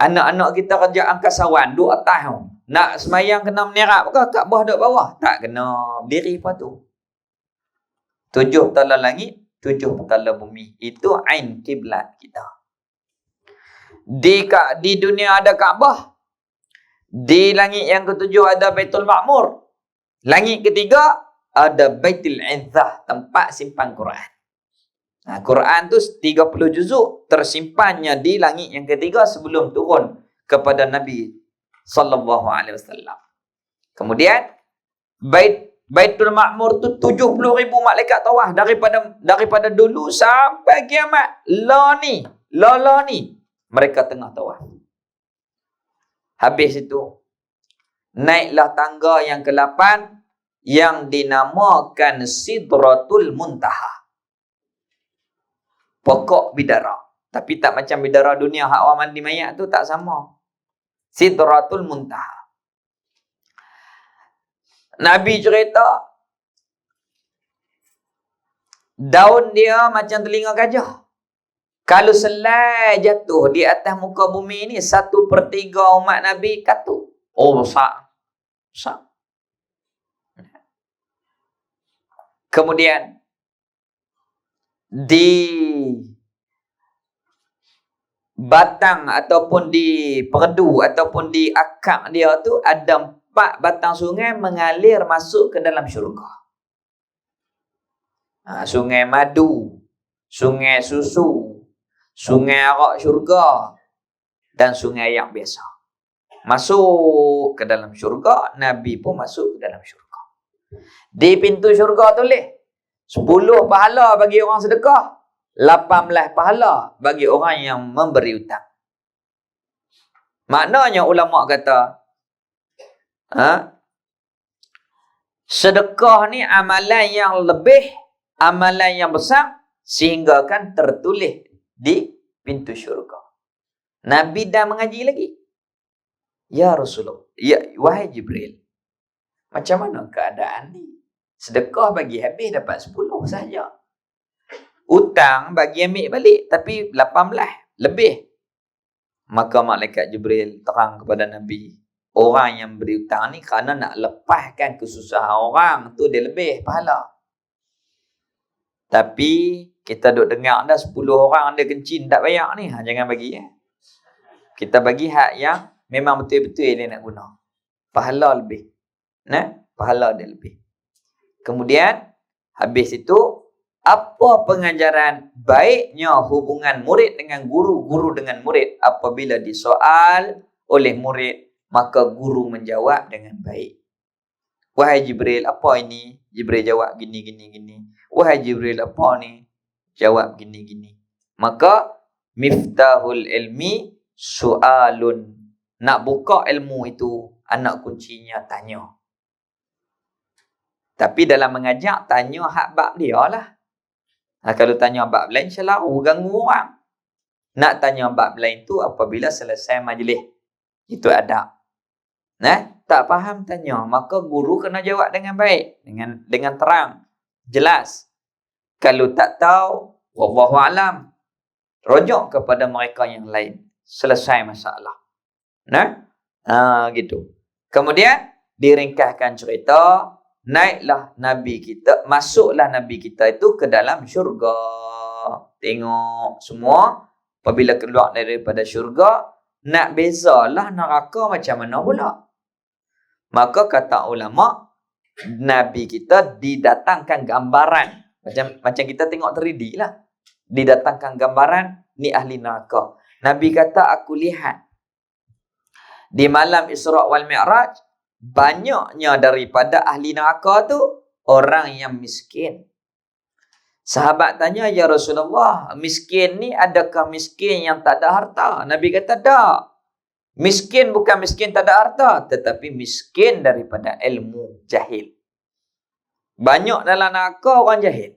anak-anak kita kerja angkasawan, duduk atas tu. Nak semayang kena menerap ke? Kaabah duduk bawah? Tak kena. Berdiri apa tu? 7 petala langit, 7 petala bumi. Itu ain kiblat kita. Di dunia ada Kaabah. Di langit yang ke-7 ada Baitul Ma'mur. Langit ketiga ada Baitul Izzah, tempat simpan Quran. Nah, Quran tu 30 juzuk tersimpannya di langit yang ketiga sebelum turun kepada Nabi sallallahu alaihi wasallam. Kemudian Baitul Ma'mur tu 70,000 malaikat tawaf daripada dulu sampai kiamat. La ni mereka tengah tawaf. Habis itu naiklah tangga yang ke-8 yang dinamakan Sidratul Muntaha. Pokok bidara. Tapi tak macam bidara dunia hak orang mandi mayat tu, tak sama. Sidratul Muntaha. Nabi cerita daun dia macam telinga gajah. Kalau selai jatuh di atas muka bumi ni, 1/3 umat Nabi katu. Oh, besar. Besar. Kemudian di batang ataupun di perdu ataupun di akar dia tu ada 4 batang sungai mengalir masuk ke dalam syurga. Sungai madu, sungai susu, sungai arak syurga dan sungai yang biasa. Masuk ke dalam syurga, Nabi pun masuk ke dalam syurga. Di pintu syurga tulis 10 pahala bagi orang sedekah, 18 pahala bagi orang yang memberi hutang. Maknanya ulama kata, sedekah ni amalan yang lebih, amalan yang besar, sehingga kan tertulis di pintu syurga. Nabi dah mengaji lagi. Ya Rasulullah, ya wahai Jibril, macam mana keadaan ni? Sedekah bagi habis dapat 10 saja. Hutang bagi ambil balik tapi 18 lebih. Maka malaikat Jibril terang kepada Nabi, orang yang beri hutang ni kerana nak lepaskan kesusahan orang tu dia lebih pahala. Tapi kita duk dengar dah 10 orang dia kencing tak bayar ni, jangan bagi. Kita bagi hak yang memang betul-betul dia nak guna. Pahala lebih. Pahala dia lebih. Kemudian habis itu, apa pengajaran baiknya hubungan murid dengan guru, guru dengan murid? Apabila disoal oleh murid, maka guru menjawab dengan baik. Wahai Jibril, apa ini? Jibril jawab gini. Wahai Jibril, apa ni? Jawab gini. Maka miftahul ilmi su'alun. Nak buka ilmu itu, anak kuncinya tanya. Tapi dalam mengajar, tanya hak bab dia lah. Kalau tanya bab lain, selalu ganggu orang. Nak tanya bab lain tu apabila selesai majlis. Itu adab. Tak faham tanya. Maka guru kena jawab dengan baik. Dengan terang. Jelas. Kalau tak tahu, wallahu alam, rujuk kepada mereka yang lain. Selesai masalah. Gitu. Kemudian, diringkaskan cerita, masuklah Nabi kita itu ke dalam syurga. Tengok semua, apabila keluar daripada syurga, nak bezalah neraka macam mana pula. Maka kata ulama, Nabi kita didatangkan gambaran. Macam kita tengok 3D lah. Didatangkan gambaran, ni ahli neraka. Nabi kata, aku lihat di malam Isra' wal Mi'raj, banyaknya daripada ahli neraka tu orang yang miskin. Sahabat tanya, ya Rasulullah, miskin ni adakah miskin yang tak ada harta? Nabi kata, tak. Miskin bukan miskin tak ada harta, tetapi miskin daripada ilmu, jahil. Banyak dalam neraka orang jahil.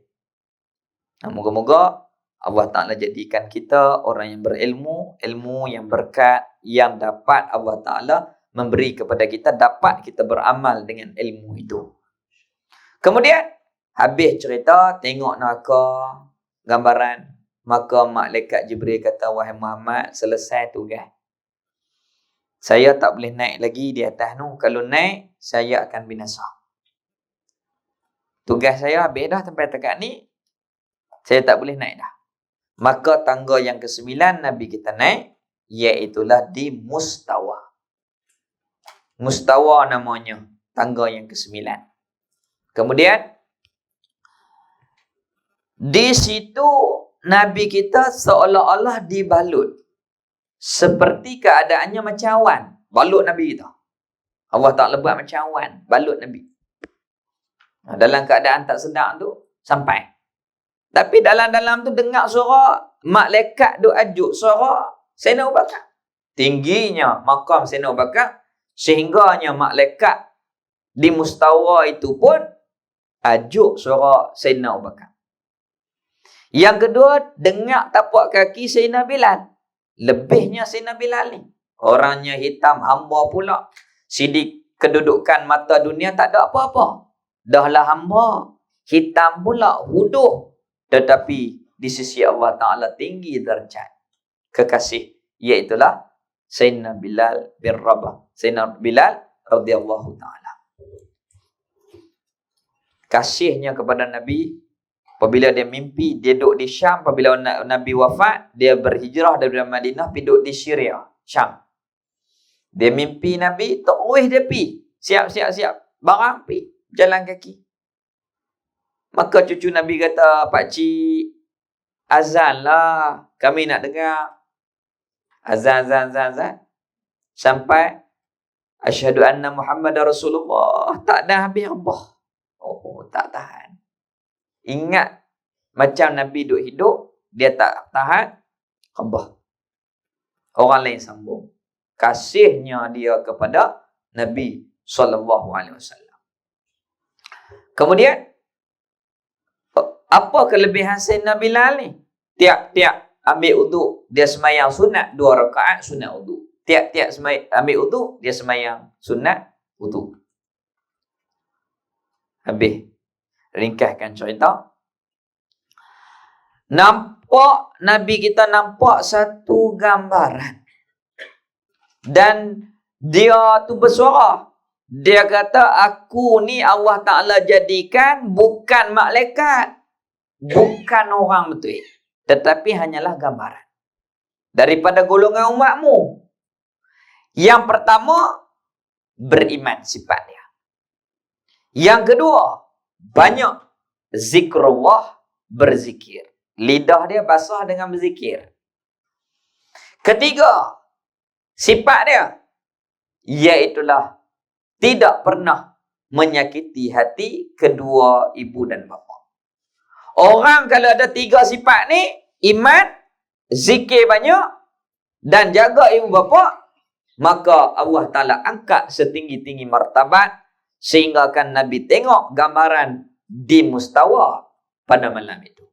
Moga-moga Allah Ta'ala jadikan kita orang yang berilmu, ilmu yang berkat, yang dapat Allah Ta'ala memberi kepada kita, dapat kita beramal dengan ilmu itu. Kemudian, habis cerita, tengok neraka, gambaran. Maka malaikat Jibril kata, wahai Muhammad, selesai tugas. Saya tak boleh naik lagi di atas tu. Kalau naik, saya akan binasa. Tugas saya habis dah sampai dekat ni. Saya tak boleh naik dah. Maka tangga yang ke-9 Nabi kita naik, iaitulah di Mustawa. Mustawa namanya, tangga yang ke-9. Kemudian di situ Nabi kita seolah-olah dibalut. Seperti keadaannya macam awan. Balut Nabi kita. Allah Ta'ala buat macam awan. Balut Nabi. Dalam keadaan tak sedar tu, sampai. Tapi dalam-dalam tu dengar suara malaikat duk ajuk suara Sayyidina Abu Bakar. Tingginya makam Sayyidina Abu Bakar, sehingganya malaikat di mustawa itu pun ajuk suara Sayyidina Abu Bakar. Yang kedua, dengar tapak kaki Sayyidina Bilal. Lebihnya Sayyidina Bilal ni. Orangnya hitam, hamba pula. Sidik kedudukan mata dunia tak ada apa-apa. Dahlah hamba, hitam pula, huduh. Tetapi di sisi Allah Ta'ala tinggi darjat. Kekasih, iaitulah Sayyidina Bilal bin Rabah. Sayyidina Bilal radhiyallahu ta'ala. Kasihnya kepada Nabi, apabila dia mimpi, dia duduk di Syam. Apabila Nabi wafat, dia berhijrah daripada Madinah, pergi duduk di Syria, Syam. Dia mimpi Nabi, terus dia pergi. Siap. Barang pergi. Jalan kaki. Maka cucu Nabi kata, pakcik, azan lah. Kami nak dengar. Azan. Sampai, asyhadu anna Muhammad Rasulullah. Tak dah habis Allah. Oh, tak tahan. Ingat, macam Nabi duk hidup, dia tak tahan, khabah. Orang lain sambung. Kasihnya dia kepada Nabi SAW. Kemudian, apa kelebihan Sayyidina Bilal ni? Tiap-tiap ambil uduk, dia semayang sunat 2 rakaat sunat uduk. Tiap-tiap ambil uduk, dia semayang sunat uduk. Habis. Ringkaskan cerita. Nabi kita nampak satu gambaran. Dan dia tu bersuara. Dia kata, aku ni Allah Ta'ala jadikan bukan malaikat. Bukan orang betul. Tetapi hanyalah gambaran. Daripada golongan umatmu. Yang pertama, beriman sifat dia. Yang kedua, banyak zikrullah, berzikir. Lidah dia basah dengan berzikir. Ketiga, sifat dia, iaitulah tidak pernah menyakiti hati kedua ibu dan bapa. Orang kalau ada 3 sifat ni, iman, zikir banyak dan jaga ibu bapa, maka Allah Ta'ala angkat setinggi-tinggi martabat sehingga kan Nabi tengok gambaran di mustawa pada malam itu.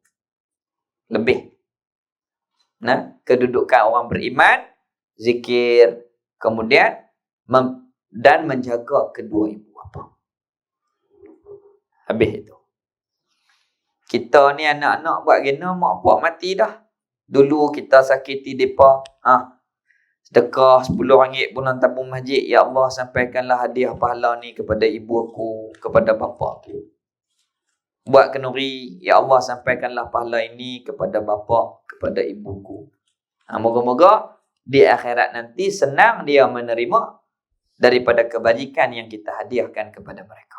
Lebih. Kedudukan orang beriman, zikir, kemudian dan menjaga kedua ibu bapa. Habis itu. Kita ni anak-anak buat gini, mak bapak mati dah. Dulu kita sakiti mereka. Sedekah RM10 bulan tabung masjid. Ya Allah, sampaikanlah hadiah pahala ni kepada ibu aku, kepada bapa aku. Buat kenduri. Ya Allah, sampaikanlah pahala ini kepada bapa, kepada ibuku. Moga-moga di akhirat nanti senang dia menerima daripada kebajikan yang kita hadiahkan kepada mereka.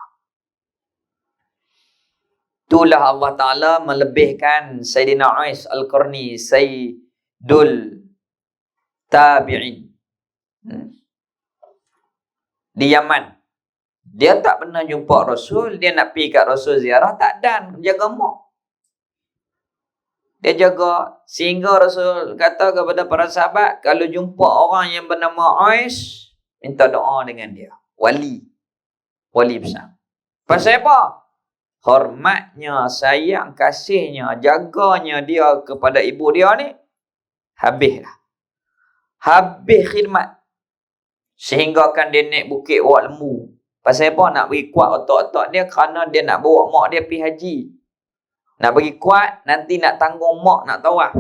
Itulah Allah Ta'ala melebihkan Sayyidina Uwais Al-Qarni, Sayyidul Tabi'in. Di Yaman. Dia tak pernah jumpa Rasul. Dia nak pergi kat Rasul ziarah. Tak dan. Jaga mak. Dia jaga. Sehingga Rasul kata kepada para sahabat, kalau jumpa orang yang bernama Uwais, minta doa dengan dia. Wali. Wali besar. Pasal apa? Hormatnya, sayang, kasihnya, jaganya dia kepada ibu dia ni, habislah. Habis khidmat. Sehingga kan dia naik bukit Wak Lembu. Pasal apa? Nak bagi kuat otak-otak dia kerana dia nak bawa mak dia pergi haji. Nak bagi kuat, nanti nak tanggung mak nak tawaf.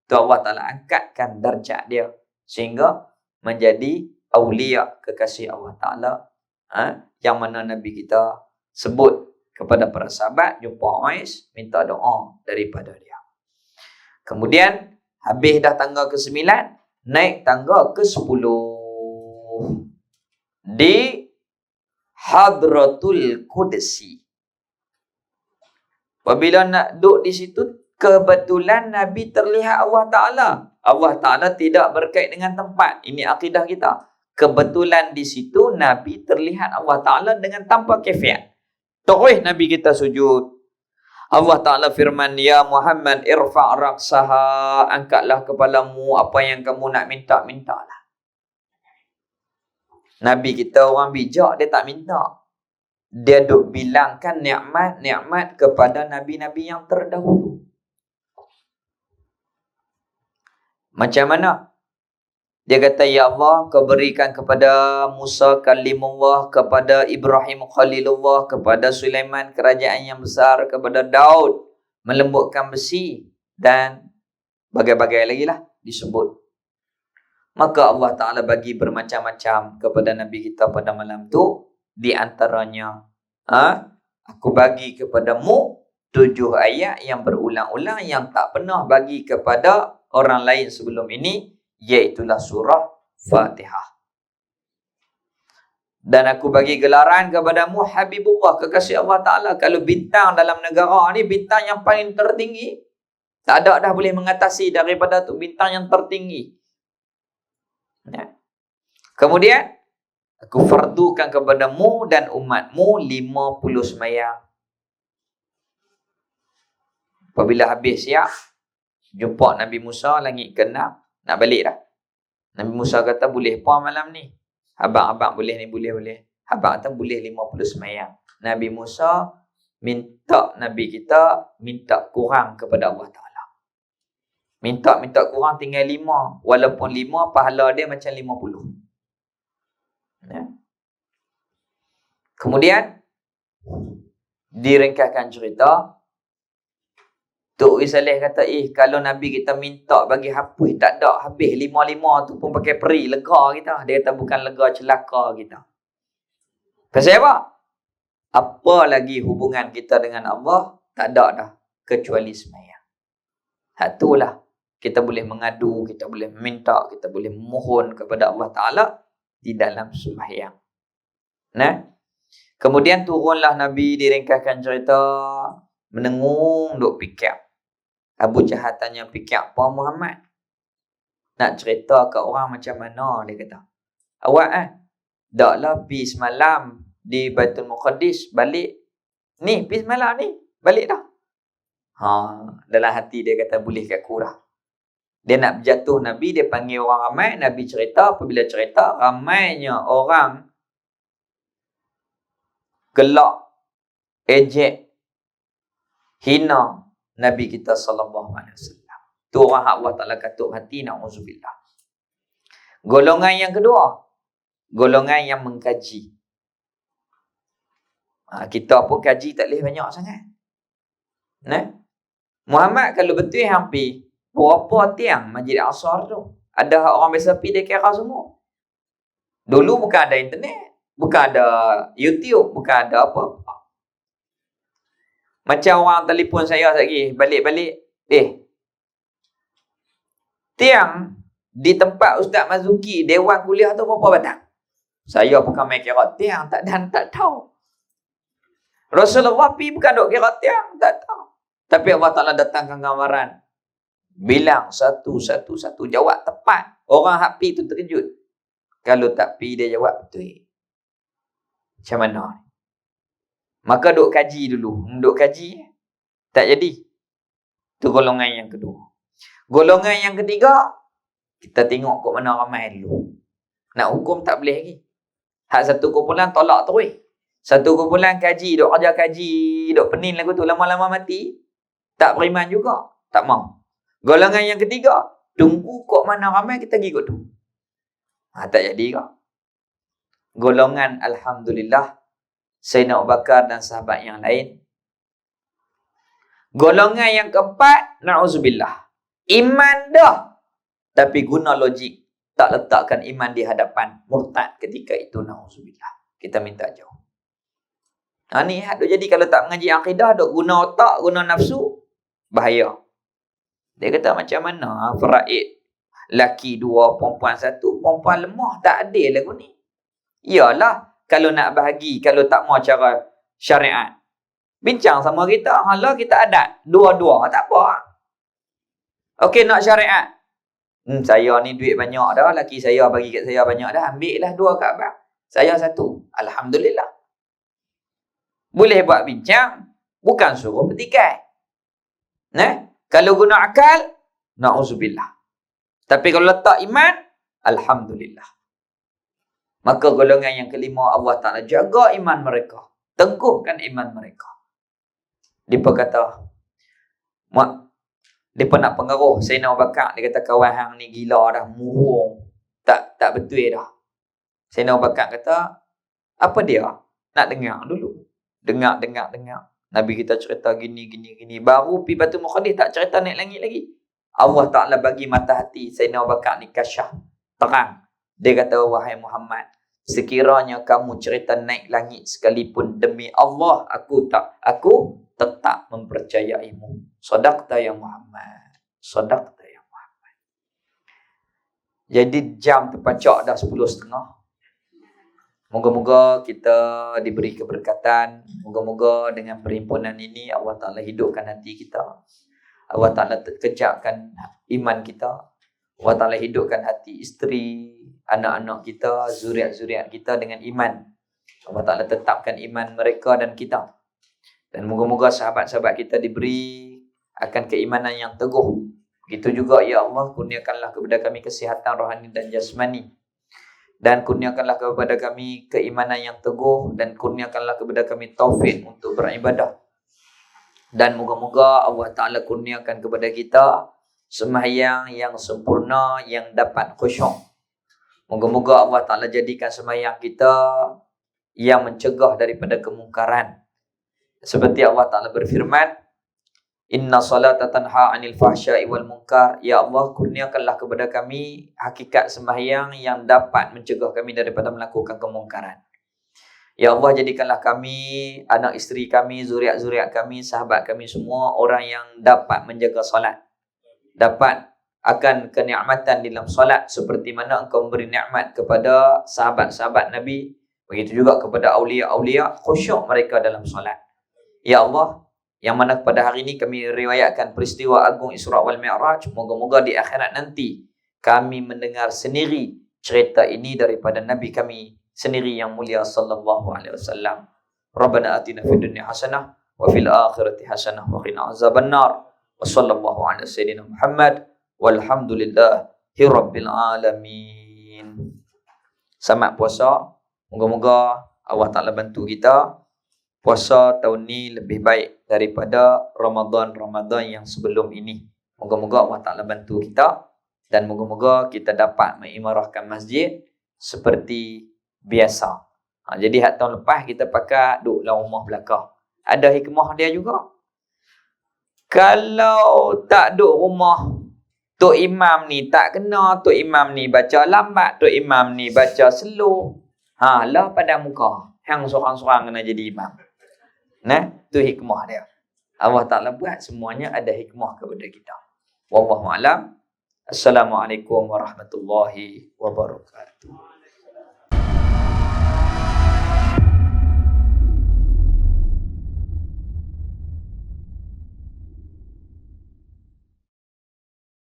Tu Allah Ta'ala angkatkan darjat dia. Sehingga menjadi awliya kekasih Allah Ta'ala. Yang mana Nabi kita sebut kepada para sahabat, jumpa Uwais, minta doa daripada dia. Kemudian, habis dah tangga ke-9, naik tangga ke-10. Di Hadratul Qudsi. Apabila nak duduk di situ, kebetulan Nabi terlihat Allah Ta'ala. Allah Ta'ala tidak berkait dengan tempat. Ini akidah kita. Kebetulan di situ Nabi terlihat Allah Ta'ala dengan tanpa kefiat. Terus Nabi kita sujud. Allah Ta'ala firman, Ya Muhammad irfa' raqsaha, angkatlah kepalamu, apa yang kamu nak minta, mintalah. Nabi kita orang bijak, dia tak minta. Dia duk bilangkan nikmat-nikmat kepada Nabi-Nabi yang terdahulu. Macam mana? Dia kata, Ya Allah, kau berikan kepada Musa kalimullah, kepada Ibrahim khalilullah, kepada Sulaiman kerajaan yang besar, kepada Daud melembutkan besi, dan bagai-bagai lagi lah disebut. Maka Allah Ta'ala bagi bermacam-macam kepada Nabi kita pada malam tu. Di antaranya, aku bagi kepadamu 7 ayat yang berulang-ulang yang tak pernah bagi kepada orang lain sebelum ini, iaitulah surah Fatihah. Dan aku bagi gelaran kepadamu Habibullah, kekasih Allah Ta'ala. Kalau bintang dalam negara ni, bintang yang paling tertinggi, tak ada dah boleh mengatasi daripada tu, bintang yang tertinggi. Ya. Kemudian, aku fardukan kepadamu dan umatmu 50 sembahyang. Apabila habis siap, jumpa Nabi Musa langit ke-6, nak balik dah. Nabi Musa kata, boleh apa malam ni? Abang boleh ni, boleh. Abang kata boleh 50 sembahyang. Nabi Musa minta Nabi kita minta kurang kepada Allah Ta'ala. Minta kurang tinggal 5. Walaupun 5, pahala dia macam 50. Ya. Kemudian diringkaskan cerita, Tok Risalih kata, kalau Nabi kita minta bagi hapus, tak ada habis 5 tu pun pakai peri, lega kita. Dia kata bukan lega, celaka kita. Pasal apa? Apa lagi hubungan kita dengan Allah? Tak ada dah kecuali sembahyang. Itulah kita boleh mengadu, kita boleh meminta, kita boleh memohon kepada Allah Ta'ala di dalam sembahyang. Nah, kemudian turunlah Nabi, diringkaskan cerita, menengung, duk fikir. Abu Jahal tanya, fikir apa Muhammad? Nak cerita ke orang macam mana? Dia kata, awak daklah pergi semalam di Baitul Muqaddis, balik. Ni, pergi semalam ni, balik dah. Dalam hati dia kata, boleh kat aku dah. Dia nak berjatuh Nabi, dia panggil orang ramai, Nabi cerita, apabila cerita, ramainya orang gelak, ejek, hina Nabi kita sallallahu alaihi wasallam. Tu orang hak Allah Ta'ala katuk hati, na'udzubillah. Golongan yang kedua, golongan yang mengkaji. Kita pun kaji tak boleh banyak sangat. Nah, Muhammad kalau betul hampir berapa tiang Masjid Al-Aqsa tu? Ada orang biasa pergi, dia kira semua. Dulu bukan ada internet, bukan ada YouTube, bukan ada apa-apa. Macam orang telefon saya lagi, balik-balik. Tiang di tempat Ustaz Mazuki, Dewan Kuliah tu berapa batang? Saya bukan main kira tiang, tak tahu. Rasulullah pergi bukan duk kira tiang, tak tahu. Tapi Allah Ta'ala datangkan gambaran. Bilang satu, jawab tepat. Orang hak pergi tu terkejut. Kalau tak pergi, dia jawab betul. Macam mana? Maka duk kaji dulu. Duk kaji, tak jadi. Itu golongan yang kedua. Golongan yang ketiga, kita tengok kat mana ramai dulu. Nak hukum tak boleh lagi. Hak satu kumpulan tolak terus. Satu kumpulan kaji, duk kerja kaji, duk pening lagu tu, lama-lama mati. Tak beriman juga. Tak mau. Golongan yang ketiga, tunggu kok mana ramai, kita pergi kot tu. Tak jadi kok. Golongan Alhamdulillah, Sayyidina Abu Bakar dan sahabat yang lain. Golongan yang keempat, na'udzubillah. Iman dah, tapi guna logik. Tak letakkan iman di hadapan, murtad ketika itu, na'udzubillah. Kita minta jauh. Ni jadi kalau tak mengaji akidah, duk guna otak, guna nafsu, bahaya. Dia kata macam mana faraid laki 2, perempuan 1, perempuan lemah, tak adil lagu ni. Iyalah, kalau nak bahagi, kalau tak mau cara syariat, Bincang sama kita. Hala kita adat. Dua-dua. Tak apa. Okey, nak syariat. Saya ni duit banyak dah. Laki saya bagi kat saya banyak dah. Ambil lah 2 kat abang. Saya 1. Alhamdulillah. Boleh buat bincang. Bukan suruh petikai. Kalau guna akal, na'udzubillah. Tapi kalau letak iman, alhamdulillah. Maka golongan yang kelima, Allah Ta'ala jaga iman mereka. Teguhkan iman mereka. Dia kata, dia nak pengaruh Sayyidina Abu Bakar. Dia kata, kawan hang ni gila dah, murung. Tak betul dah. Sayyidina Abu Bakar kata, apa dia? Nak dengar dulu. Dengar. Nabi kita cerita gini. Baru pergi Batu Muqaddis tak cerita naik langit lagi. Allah Ta'ala bagi mata hati Sayyidina Abu Bakar ni kasyah. Terang. Dia kata, wahai Muhammad, sekiranya kamu cerita naik langit sekalipun, demi Allah, aku tetap mempercayaimu. Sadaqta ya Muhammad. Sadaqta ya Muhammad. Jadi jam terpacak dah 10.30. Moga-moga kita diberi keberkatan. Moga-moga dengan perhimpunan ini Allah Ta'ala hidupkan hati kita. Allah Ta'ala kejakkan iman kita. Allah Ta'ala hidupkan hati isteri, anak-anak kita, zuriat-zuriat kita dengan iman. Allah Ta'ala tetapkan iman mereka dan kita. Dan moga-moga sahabat-sahabat kita diberi akan keimanan yang teguh. Begitu juga, ya Allah, kurniakanlah kepada kami kesihatan rohani dan jasmani. Dan kurniakanlah kepada kami keimanan yang teguh. Dan kurniakanlah kepada kami taufik untuk beribadah. Dan moga-moga Allah Ta'ala kurniakan kepada kita sembahyang yang sempurna, yang dapat khusyuk. Moga-moga Allah Ta'ala jadikan sembahyang kita yang mencegah daripada kemungkaran. Seperti Allah Ta'ala berfirman, Inna salata tanha anil fahsya'i wal munkar. Ya Allah, kurniakanlah kepada kami hakikat sembahyang yang dapat mencegah kami daripada melakukan kemungkaran. Ya Allah, jadikanlah kami, anak isteri kami, zuriat-zuriat kami, sahabat kami semua, orang yang dapat menjaga solat. Dapat akan kenikmatan dalam solat seperti mana Engkau memberi nikmat kepada sahabat-sahabat Nabi. Begitu juga kepada awliya-awliya, khusyuk mereka dalam solat. Ya Allah, yang mana pada hari ini kami riwayatkan peristiwa agung Isra wal Mi'raj. Moga-moga di akhirat nanti kami mendengar sendiri cerita ini daripada Nabi kami sendiri yang mulia sallallahu alaihi wasallam. Rabbana atina fid dunya hasanah wa fil akhirati hasanah wa qina azabannar. Wa sallallahu ala sayyidina Muhammad walhamdulillahi rabbil alamin. Selamat puasa. Moga-moga Allah Ta'ala bantu kita. Puasa tahun ni lebih baik daripada Ramadan yang sebelum ini. Moga-moga Allah Ta'ala bantu kita. Dan moga-moga kita dapat mengimarahkan masjid seperti biasa. Jadi tahun lepas kita pakai duduk dalam rumah belakang. Ada hikmah dia juga. Kalau tak duduk rumah, Tok Imam ni tak kena, Tok Imam ni baca lambat, Tok Imam ni baca slow. Lah pada muka. Hang sorang-sorang kena jadi imam. Tu hikmah dia. Allah Ta'ala buat semuanya ada hikmah kepada kita. Wallahu a'lam. Assalamualaikum warahmatullahi wabarakatuh.